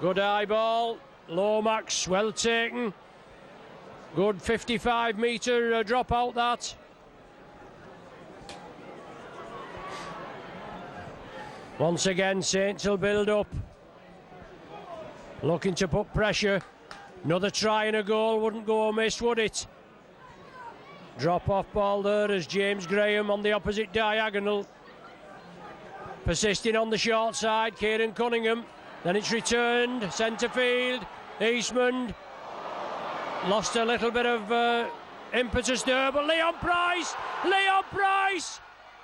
Good high ball. Lomax, well taken. Good 55-metre drop out that. Once again, Saints will build up. Looking to put pressure. Another try and a goal wouldn't go amiss, would it? Drop off ball there as James Graham on the opposite diagonal. Persisting on the short side, Kieran Cunningham. Then it's returned, centre field. Eastman lost a little bit of impetus there, but Leon Price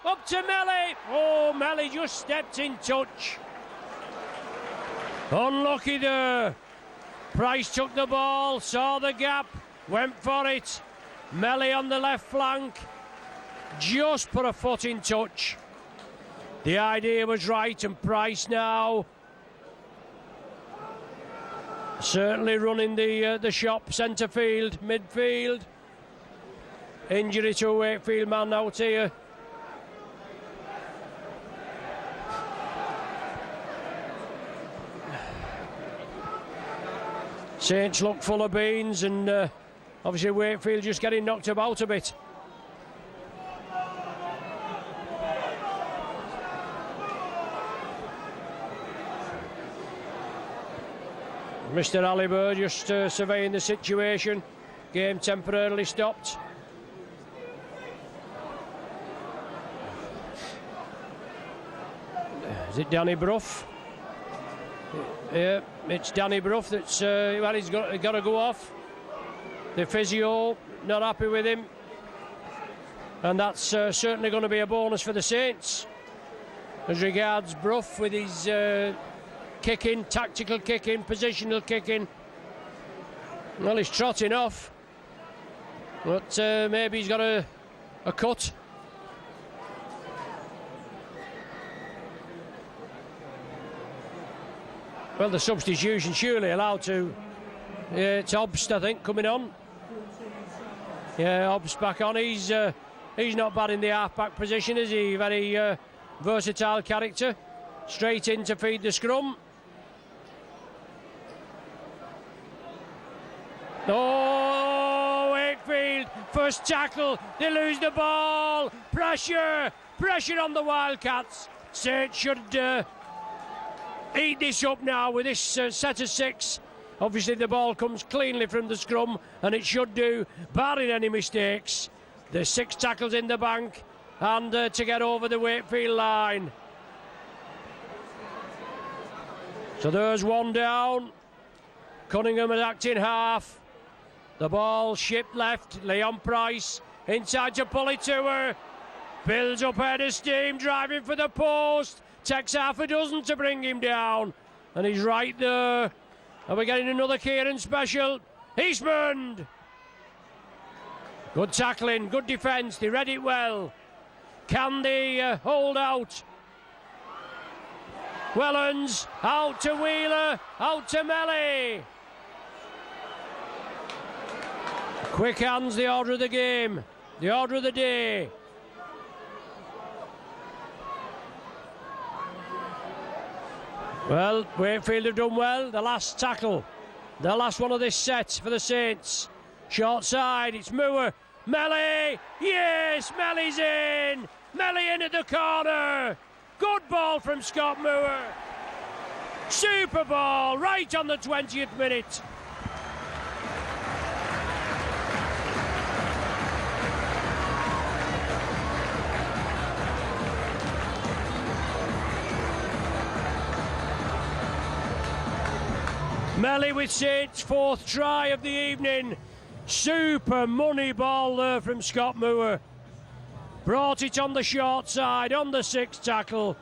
up to Melly. Oh, Melly just stepped in touch. Unlucky there. Price took the ball, saw the gap, went for it. Melly on the left flank, just put a foot in touch. The idea was right, and Price now certainly running the shop, centre field, midfield. Injury to a Wakefield man out here. Saints look full of beans, and obviously Wakefield just getting knocked about a bit. Mr. Aliber just surveying the situation. Game temporarily stopped. Is it Danny Brough? Yeah, it's Danny Brough that's, well, he's got to go off. The physio not happy with him. And that's certainly going to be a bonus for the Saints. As regards Brough with his kicking, tactical kicking, positional kicking. Well, he's trotting off. But maybe he's got a cut. Well, the substitution surely allowed to. Yeah, it's Obst, I think, coming on. Yeah, Obst back on. He's not bad in the half-back position, is he? Very versatile character. Straight in to feed the scrum. Oh, Wakefield, first tackle. They lose the ball. Pressure on the Wildcats. Saints should eat this up now with this set of 6. Obviously the ball comes cleanly from the scrum, and it should do, barring any mistakes. There's 6 tackles in the bank, and to get over the Wakefield line. So there's one down. Cunningham attacked in half. The ball shipped left. Leon Price inside to pull it to her. Builds up head of steam, driving for the post. Takes half a dozen to bring him down. And he's right there. And we're getting another Kieran special. Eastman! Good tackling, good defence. They read it well. Can they hold out? Wellens, out to Wheeler, out to Melly. Quick hands, the order of the game, the order of the day. Well, Wakefield have done well. The last tackle, the last one of this set for the Saints. Short side, it's Moore. Melly, yes, Melly's in. Melly in at the corner. Good ball from Scott Moore. Super ball, right on the 20th minute. Melly with Saints' 4th try of the evening. Super money ball there from Scott Moore. Brought it on the short side, on the 6th tackle.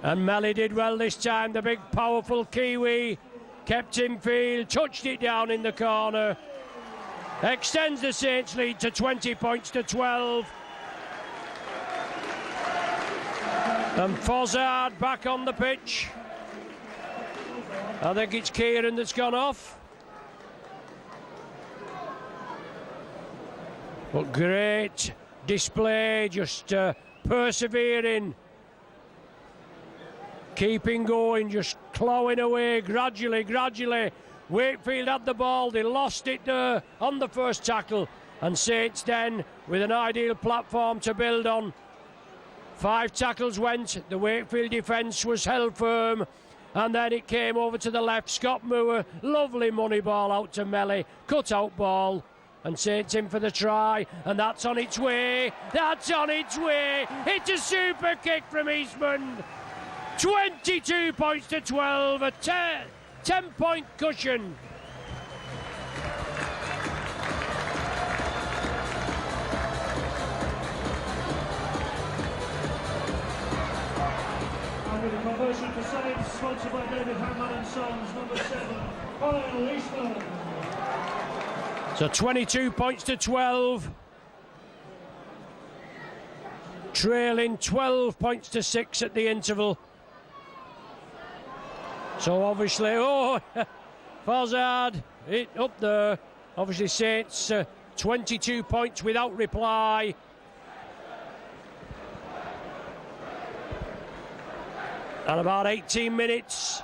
And Melly did well this time, the big powerful Kiwi. Kept in field, touched it down in the corner. Extends the Saints lead to 20 points to 12. And Fozzard back on the pitch. I think it's Kieran that's gone off. But great display, just persevering, keeping going, just clawing away gradually. Wakefield had the ball, they lost it on the first tackle, and Saints then with an ideal platform to build on. 5 tackles went, the Wakefield defence was held firm, and then it came over to the left. Scott Moore, lovely money ball out to Melly, cut out ball, and Saints in for the try, and that's on its way. That's on its way. It's a super kick from Eastman. 22 points to 12, a 10-point cushion. With a conversion for Saints, sponsored by David Hanman and Sons, number 7, Kyle Eastman. So 22 points to 12. Trailing 12 points to 6 at the interval. So obviously, Fozzard, up there. Obviously Saints 22 points without reply. And about 18 minutes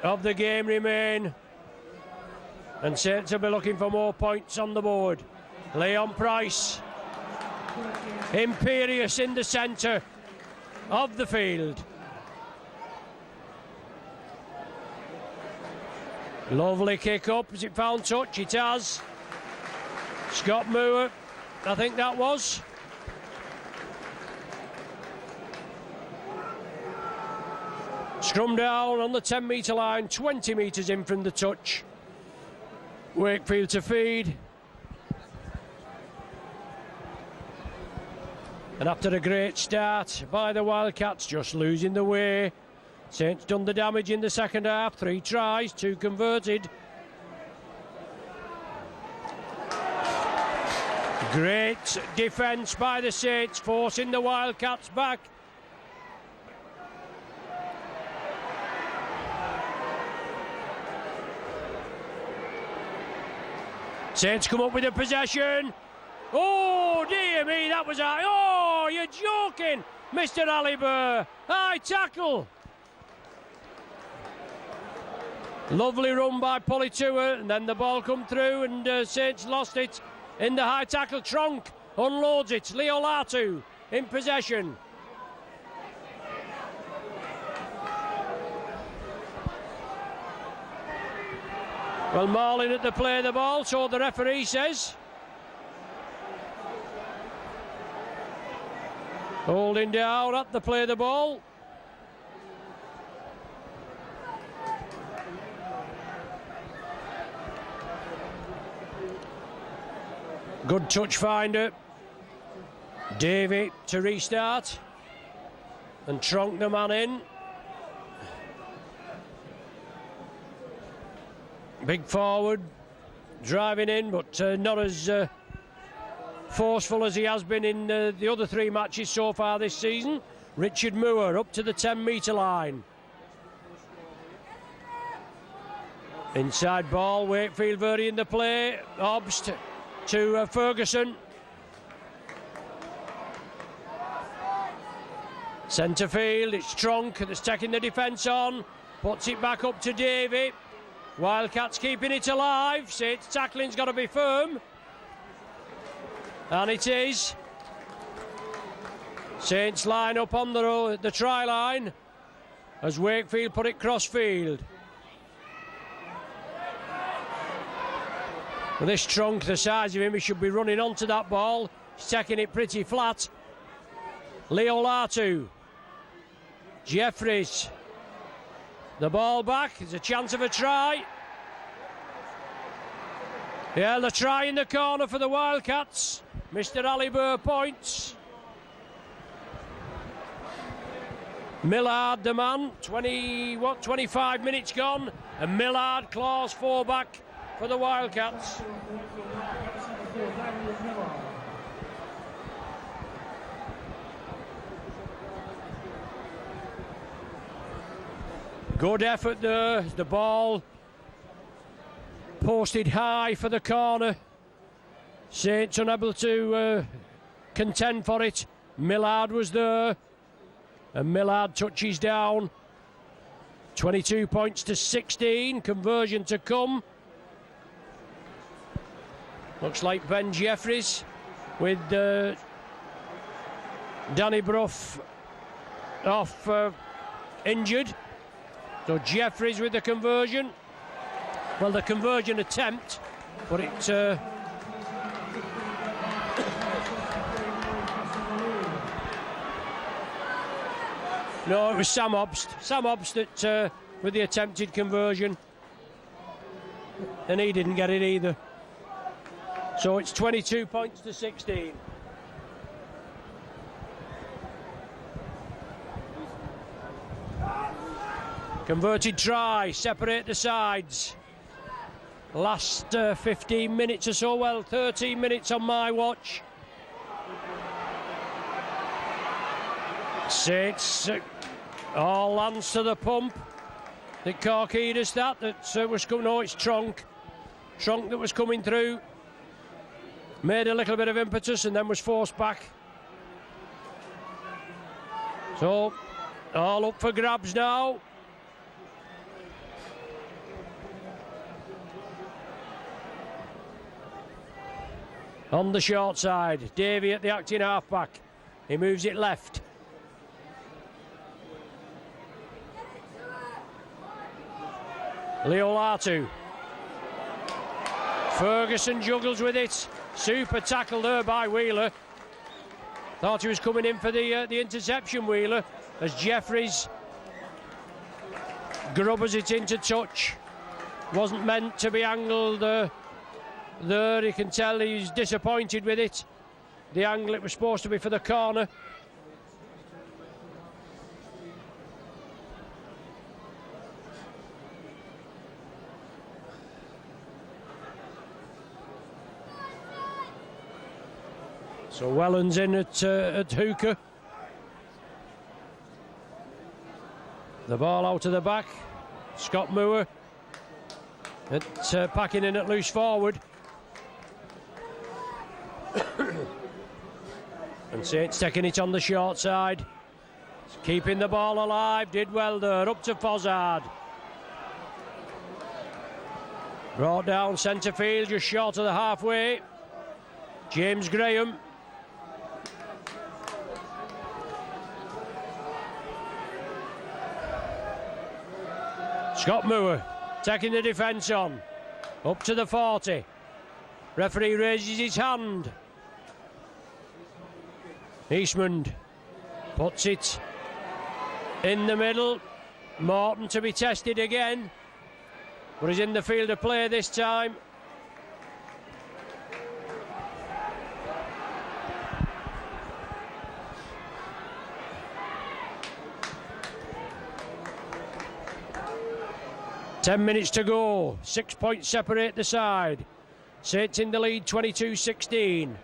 of the game remain. And Saints will be looking for more points on the board. Leon Price, imperious in the centre of the field. Lovely kick up. Has it found touch? It has. Scott Moore, I think that was. Scrum down on the 10-metre line, 20 metres in from the touch. Wakefield to feed. And after a great start by the Wildcats, just losing the way. Saints done the damage in the second half. 3 tries, 2 converted. Great defence by the Saints, forcing the Wildcats back. Saints come up with a possession. Oh, dear me, that was high. Oh, you're joking, Mr. Aliber. High tackle. Lovely run by Politua, and then the ball come through, and Saints lost it in the high tackle. Tronk unloads it. Leo Latu in possession. Well, Marlin at the play of the ball, so the referee says. Holding down at the play of the ball. Good touch finder. Davey to restart. And Tronk the man in. Big forward, driving in, but not as forceful as he has been in the other 3 matches so far this season. Richard Moore up to the 10-metre line. Inside ball, Wakefield Verdi in the play. Obst to Ferguson. Centre field, it's Trunk that's taking the defence on. Puts it back up to Davey. Wildcats keeping it alive. Saints tackling's got to be firm. And it is. Saints line up on the try line as Wakefield put it cross field. With this Trunk, the size of him, he should be running onto that ball. He's taking it pretty flat. Leo Latu. Jeffries. The ball back. There's a chance of a try. Yeah, the try in the corner for the Wildcats. Mr. Ali Burr points. Millard, the man. 25 minutes gone. And Millard claws 4 back for the Wildcats. Good effort there. The ball posted high for the corner. Saints unable to contend for it. Millard was there. And Millard touches down. 22 points to 16. Conversion to come. Looks like Ben Jeffries with Danny Brough off injured. So Jeffries with the conversion. Well, the conversion attempt, but it... No, it was Sam Obst. Sam Obst that, with the attempted conversion. And he didn't get it either. So it's 22 points to 16. Converted try, separate the sides. Last 15 minutes or so, well, 13 minutes on my watch. Saints all hands to the pump. The Corkidas that was coming. No, it's Trunk that was coming through. Made a little bit of impetus and then was forced back. So, all up for grabs now. On the short side, Davey at the acting halfback. He moves it left. Leo Latu. Ferguson juggles with it. Super tackle there by Wheeler. Thought he was coming in for the interception, Wheeler, as Jeffries grubbers it into touch. Wasn't meant to be angled there. You can tell he's disappointed with it. The angle, it was supposed to be for the corner. So Wellens in at hooker. The ball out of the back. Scott Moore packing in at loose forward. And Saints taking it on the short side. Keeping the ball alive. Did well there. Up to Fozzard. Brought down centre field, just short of the halfway. James Graham. Scott Moore taking the defence on. Up to the 40. Referee raises his hand. Eastman puts it in the middle. Morton to be tested again. But he's in the field of play this time. Ten minutes to go. 6 points separate the side. Saints in the lead, 22-16.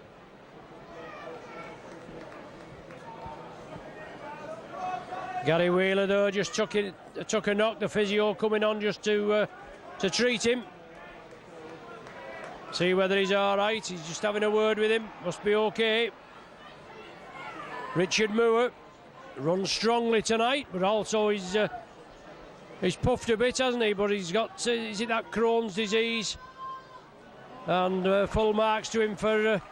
Gary Wheeler though just took a knock. The physio coming on just to treat him. See whether he's all right. He's just having a word with him. Must be okay. Richard Moore runs strongly tonight, but also he's puffed a bit, hasn't he? But he's got is it that Crohn's disease? And full marks to him for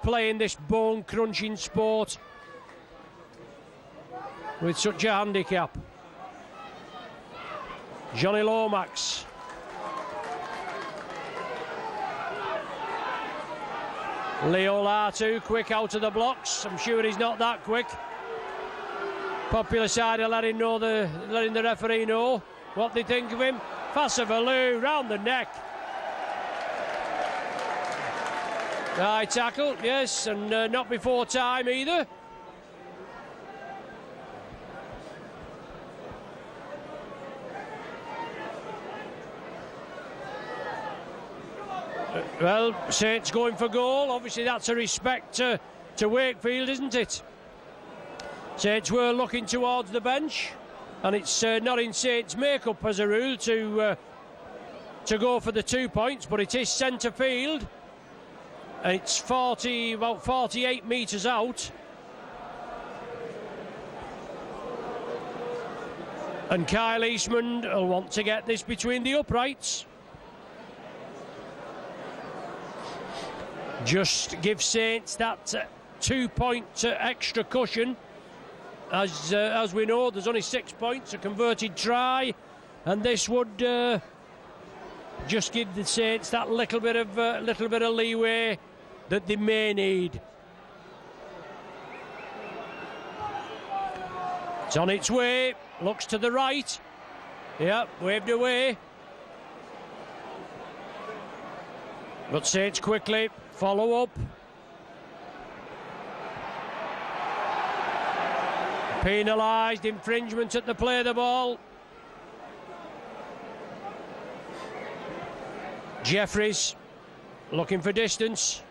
playing this bone-crunching sport with such a handicap. Johnny Lomax. Leo Latu quick out of the blocks. I'm sure he's not that quick. Popular side are letting the referee know what they think of him. Fassavalu round the neck. High tackle, yes, and not before time either. Well, Saints going for goal. Obviously, that's a respect to Wakefield, isn't it? Saints were looking towards the bench, and it's not in Saints' makeup as a rule to go for the 2 points, but it is centre field, and it's about 48 metres out. And Kyle Eastman will want to get this between the uprights. Just give Saints that 2 point extra cushion. As we know, there's only 6 points, a converted try, and this would just give the Saints that little bit of leeway that they may need. It's on its way, looks to the right. Yeah, waved away. But Saints quickly follow up. Penalised, infringement at the play of the ball. Jeffries looking for distance.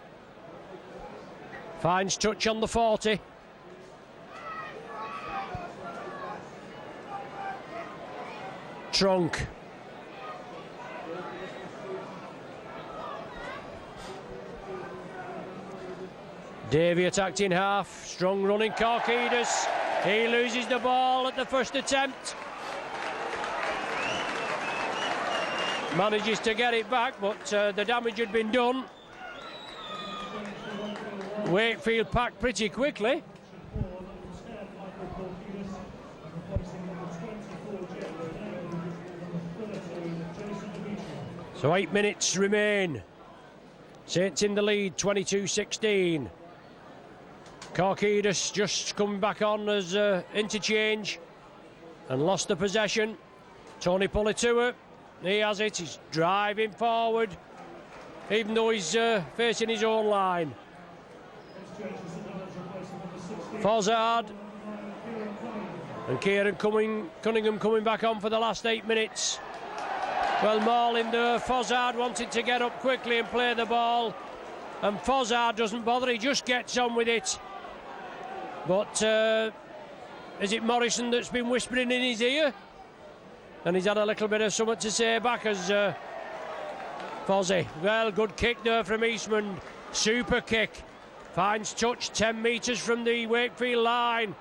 Finds touch on the 40. Trunk. Davey attacked in half. Strong running Korkidas. He loses the ball at the first attempt. Manages to get it back, but the damage had been done. Wakefield packed pretty quickly. So 8 minutes remain. Saints in the lead, 22-16. Korkidas just coming back on as interchange and lost the possession. Tony Pulitua, he has it, he's driving forward, even though he's facing his own line. Fozzard and Kieran Cunningham coming back on for the last 8 minutes. Well, Marlin there, Fozzard wanted to get up quickly and play the ball, and Fozzard doesn't bother, he just gets on with it. But is it Morrison that's been whispering in his ear? And he's had a little bit of something to say back as Fozzie. Well, good kick there from Eastman. Super kick. Finds touch 10 metres from the Wakefield line.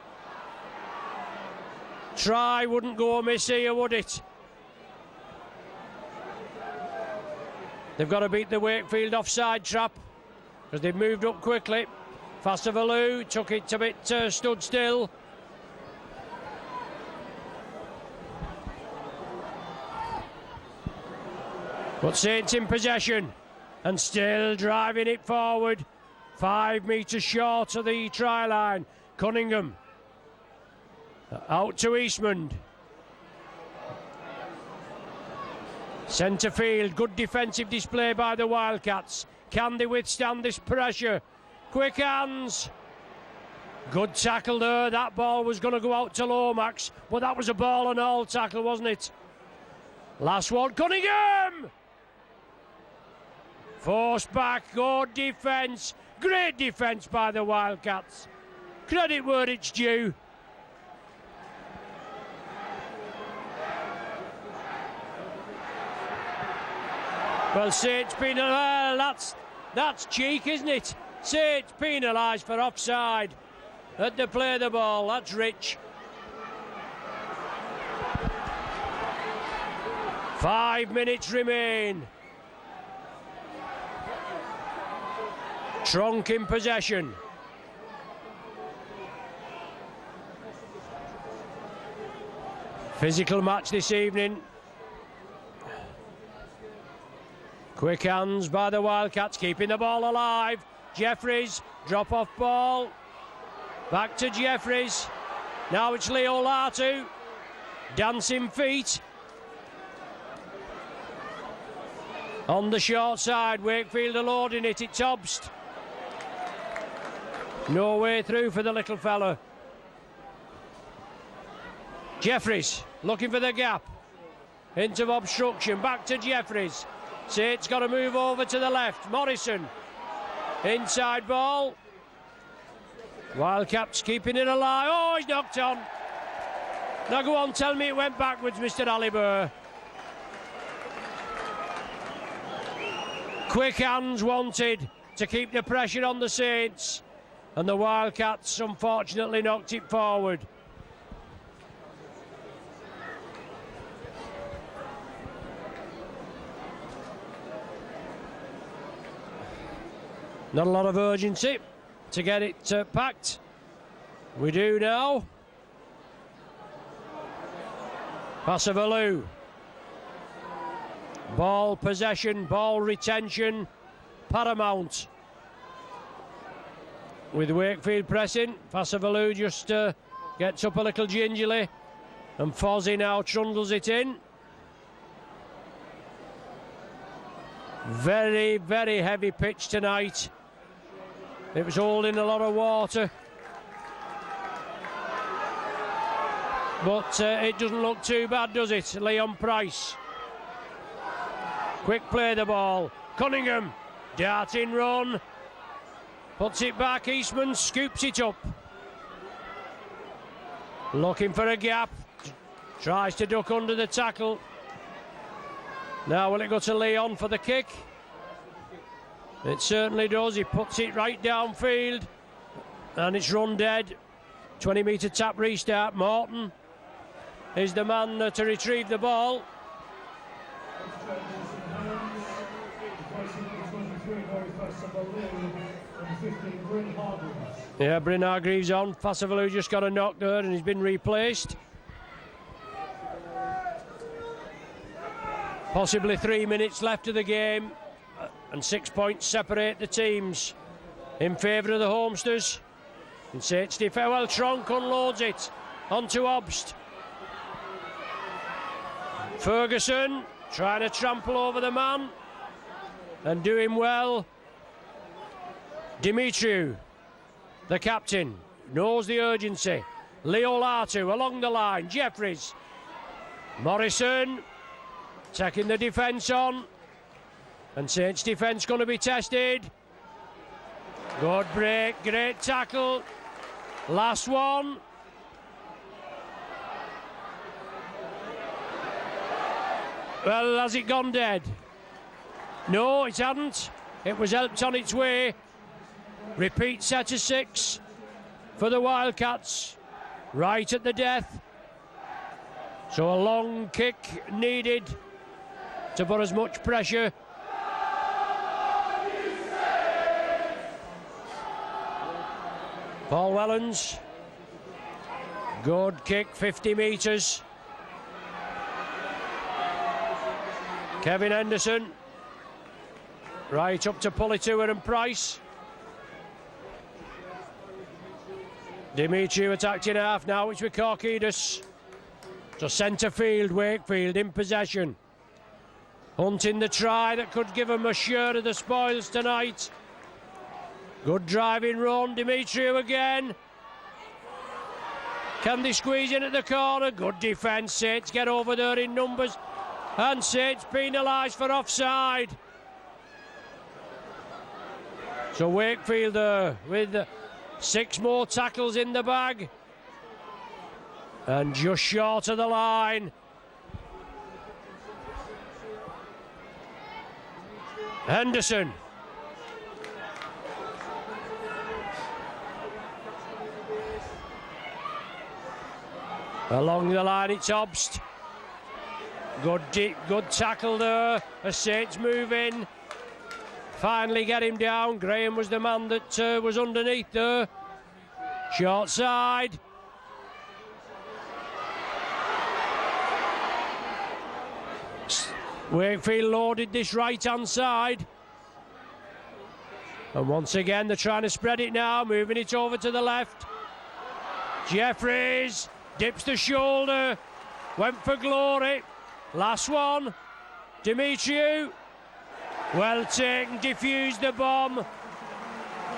Try wouldn't go amiss here, would it? They've got to beat the Wakefield offside trap because they've moved up quickly. Fassavalu took it a bit stood still. But Saints in possession and still driving it forward. 5 metres short of the try line. Cunningham out to Eastman. Centre field, good defensive display by the Wildcats. Can they withstand this pressure? Quick hands. Good tackle there. That ball was going to go out to Lomax, but that was a ball and all tackle, wasn't it? Last one, Cunningham! Forced back, good defence. Great defence by the Wildcats. Credit where it's due. Well, Saints penalised. Well, that's cheek, isn't it? Saints penalised for offside at the play of the ball. That's rich. 5 minutes remain. Tronk in possession. Physical match this evening. Quick hands by the Wildcats, keeping the ball alive. Jeffries, drop off ball. Back to Jeffries. Now it's Leo Latu. Dancing feet. On the short side, Wakefield are loading it. It's Obst. No way through for the little fella. Jeffries looking for the gap. Into obstruction. Back to Jeffries. Saints got to move over to the left. Morrison. Inside ball. Wildcats keeping it alive. Oh, he's knocked on. Now go on, tell me it went backwards, Mr. Aliber. Quick hands wanted to keep the pressure on the Saints. And the Wildcats unfortunately knocked it forward. Not a lot of urgency to get it packed. We do now. Passavalu. Ball possession, ball retention, paramount. With Wakefield pressing, Passavalu just gets up a little gingerly, and Fozzie now trundles it in. Very, very heavy pitch tonight. It was holding a lot of water. But it doesn't look too bad, does it? Leon Price. Quick play the ball. Cunningham. Darting run. Puts it back. Eastman scoops it up. Looking for a gap. Tries to duck under the tackle. Now will it go to Leon for the kick? It certainly does. He puts it right downfield. And it's run dead. 20-metre tap restart. Morton is the man to retrieve the ball. Yeah, Bryn Hargreaves on. Passavalu just got a knock there and he's been replaced. Possibly 3 minutes left of the game and 6 points separate the teams in favour of the Homesters. And Saints defense. Well, Tronk unloads it onto Obst. Ferguson trying to trample over the man and do him well. Dimitriou, the captain, knows the urgency. Leo Latu along the line. Jeffries. Morrison taking the defence on. And Saints defence going to be tested. Good break, great tackle. Last one. Well, has it gone dead? No, it hadn't. It was helped on its way. Repeat set of 6 for the Wildcats. Right at the death. So a long kick needed to put as much pressure. Paul Wellens. Good kick, 50 metres. Kevin Henderson. Right up to Pulitua and Price. Dimitriou attacked in half now. It's with Korkidis. So centre field, Wakefield in possession. Hunting the try that could give them a share of the spoils tonight. Good driving run, Dimitriou again. Can they squeeze in at the corner? Good defence, Saints get over there in numbers. And Saints penalised for offside. So Wakefield with 6 more tackles in the bag. And just short of the line. Henderson. Along the line it's Obst. Good tackle there as Saints move in. Finally get him down. Graham was the man that was underneath there. Short side. Wakefield loaded this right hand side. And once again they're trying to spread it now, moving it over to the left. Jeffries dips the shoulder, went for glory. Last one, Demetriou. Well taken, defused the bomb.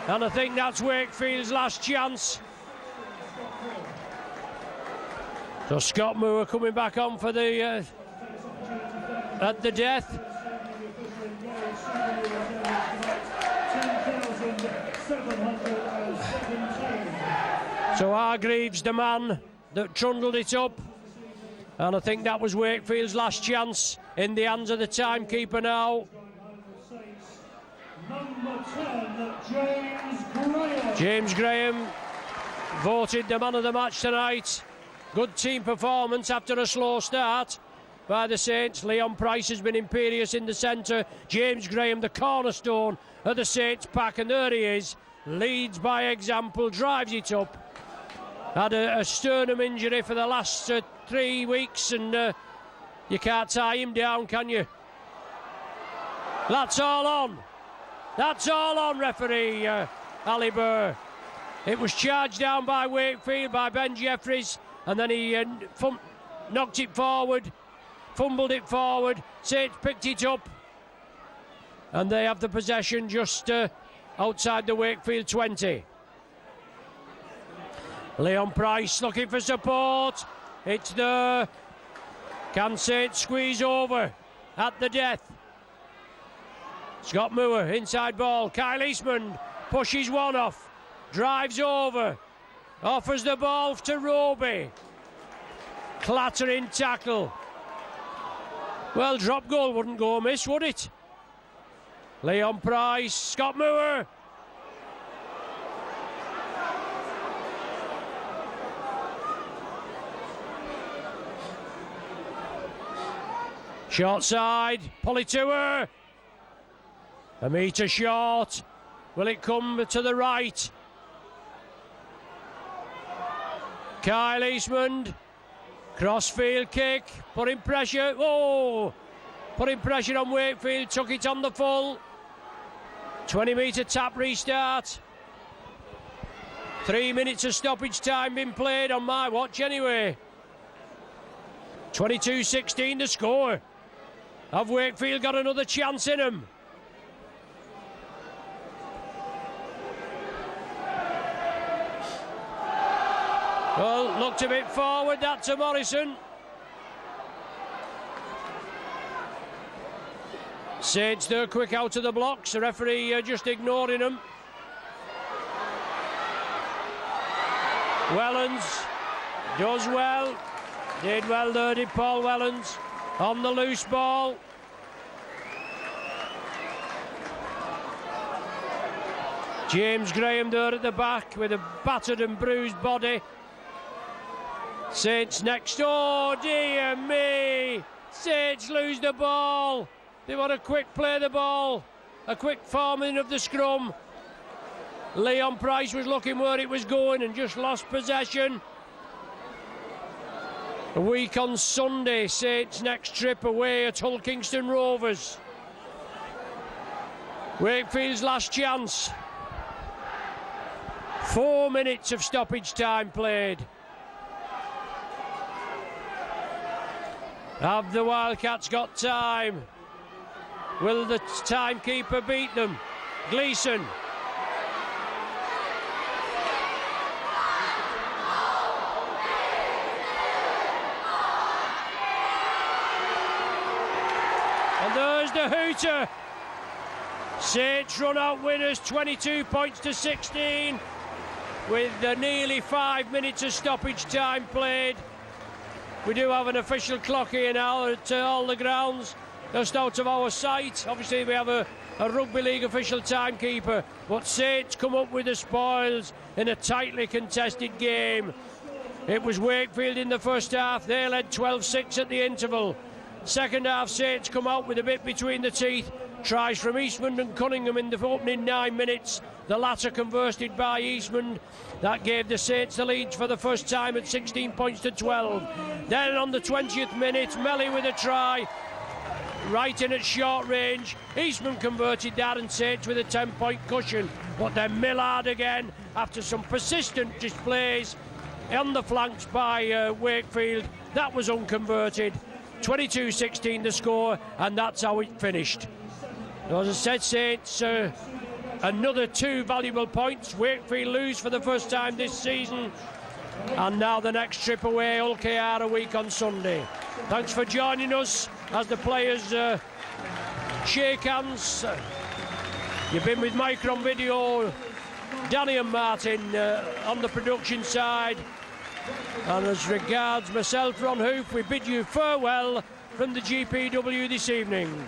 And I think that's Wakefield's last chance. So Scott Moore coming back on for the at the death. So Hargreaves, the man that trundled it up, and I think that was Wakefield's last chance in the hands of the timekeeper now. Number 10, James Graham voted the man of the match tonight. Good team performance after a slow start by the Saints. Leon Price has been imperious in the centre. James Graham, the cornerstone of the Saints pack, and there he is. Leads by example, drives it up. Had a sternum injury for the last 3 weeks, and you can't tie him down, can you? That's all on. That's all on, referee Ali Burr. It was charged down by Wakefield, by Ben Jeffries, and then he knocked it forward, fumbled it forward. Saints picked it up, and they have the possession just outside the Wakefield 20. Leon Price looking for support. It's there. Can Saints squeeze over at the death? Scott Moore, inside ball. Kyle Eastman pushes one off, drives over, offers the ball to Roby. Clattering tackle. Well, drop goal wouldn't go amiss, would it? Leon Price, Scott Moore. Short side, Politua. A metre short. Will it come to the right? Kyle Eastman. Crossfield kick. Putting pressure. Oh! Putting pressure on Wakefield. Took it on the full. 20 metre tap restart. 3 minutes of stoppage time been played on my watch anyway. 22-16 the score. Have Wakefield got another chance in them? Well, looked a bit forward, that to Morrison. Saints there quick out of the blocks, the referee just ignoring them. Wellens does well, did well there, did Paul Wellens, on the loose ball. James Graham there at the back with a battered and bruised body. Saints next. Oh dear me! Saints lose the ball. They want to quick play the ball. A quick forming of the scrum. Leon Price was looking where it was going and just lost possession. A week on Sunday, Saints next trip away at Hull Kingston Rovers. Wakefield's last chance. 4 minutes of stoppage time played. Have the Wildcats got time? Will the timekeeper beat them? Gleeson. And there's the hooter. Saints run out winners, 22 points to 16, with nearly 5 minutes of stoppage time played. We do have an official clock here now at all the grounds, just out of our sight. Obviously we have a a rugby league official timekeeper, but Saints come up with the spoils in a tightly contested game. It was Wakefield in the first half. They led 12-6 at the interval. Second half, Saints come out with a bit between the teeth. Tries from Eastman and Cunningham in the opening 9 minutes. The latter converted by Eastman. That gave the Saints the lead for the first time at 16 points to 12. Then on the 20th minute, Melly with a try. Right in at short range. Eastman converted that and Saints with a 10-point cushion. But then Millard again, after some persistent displays on the flanks by Wakefield. That was unconverted. 22-16 the score, and that's how it finished. As I said, Saints, another 2 valuable points. Wakefield lose for the first time this season. And now the next trip away, Hull KR a week on Sunday. Thanks for joining us as the players shake hands. You've been with Micron Video, Danny and Martin on the production side. And as regards myself, Ron Hoof, we bid you farewell from the GPW this evening.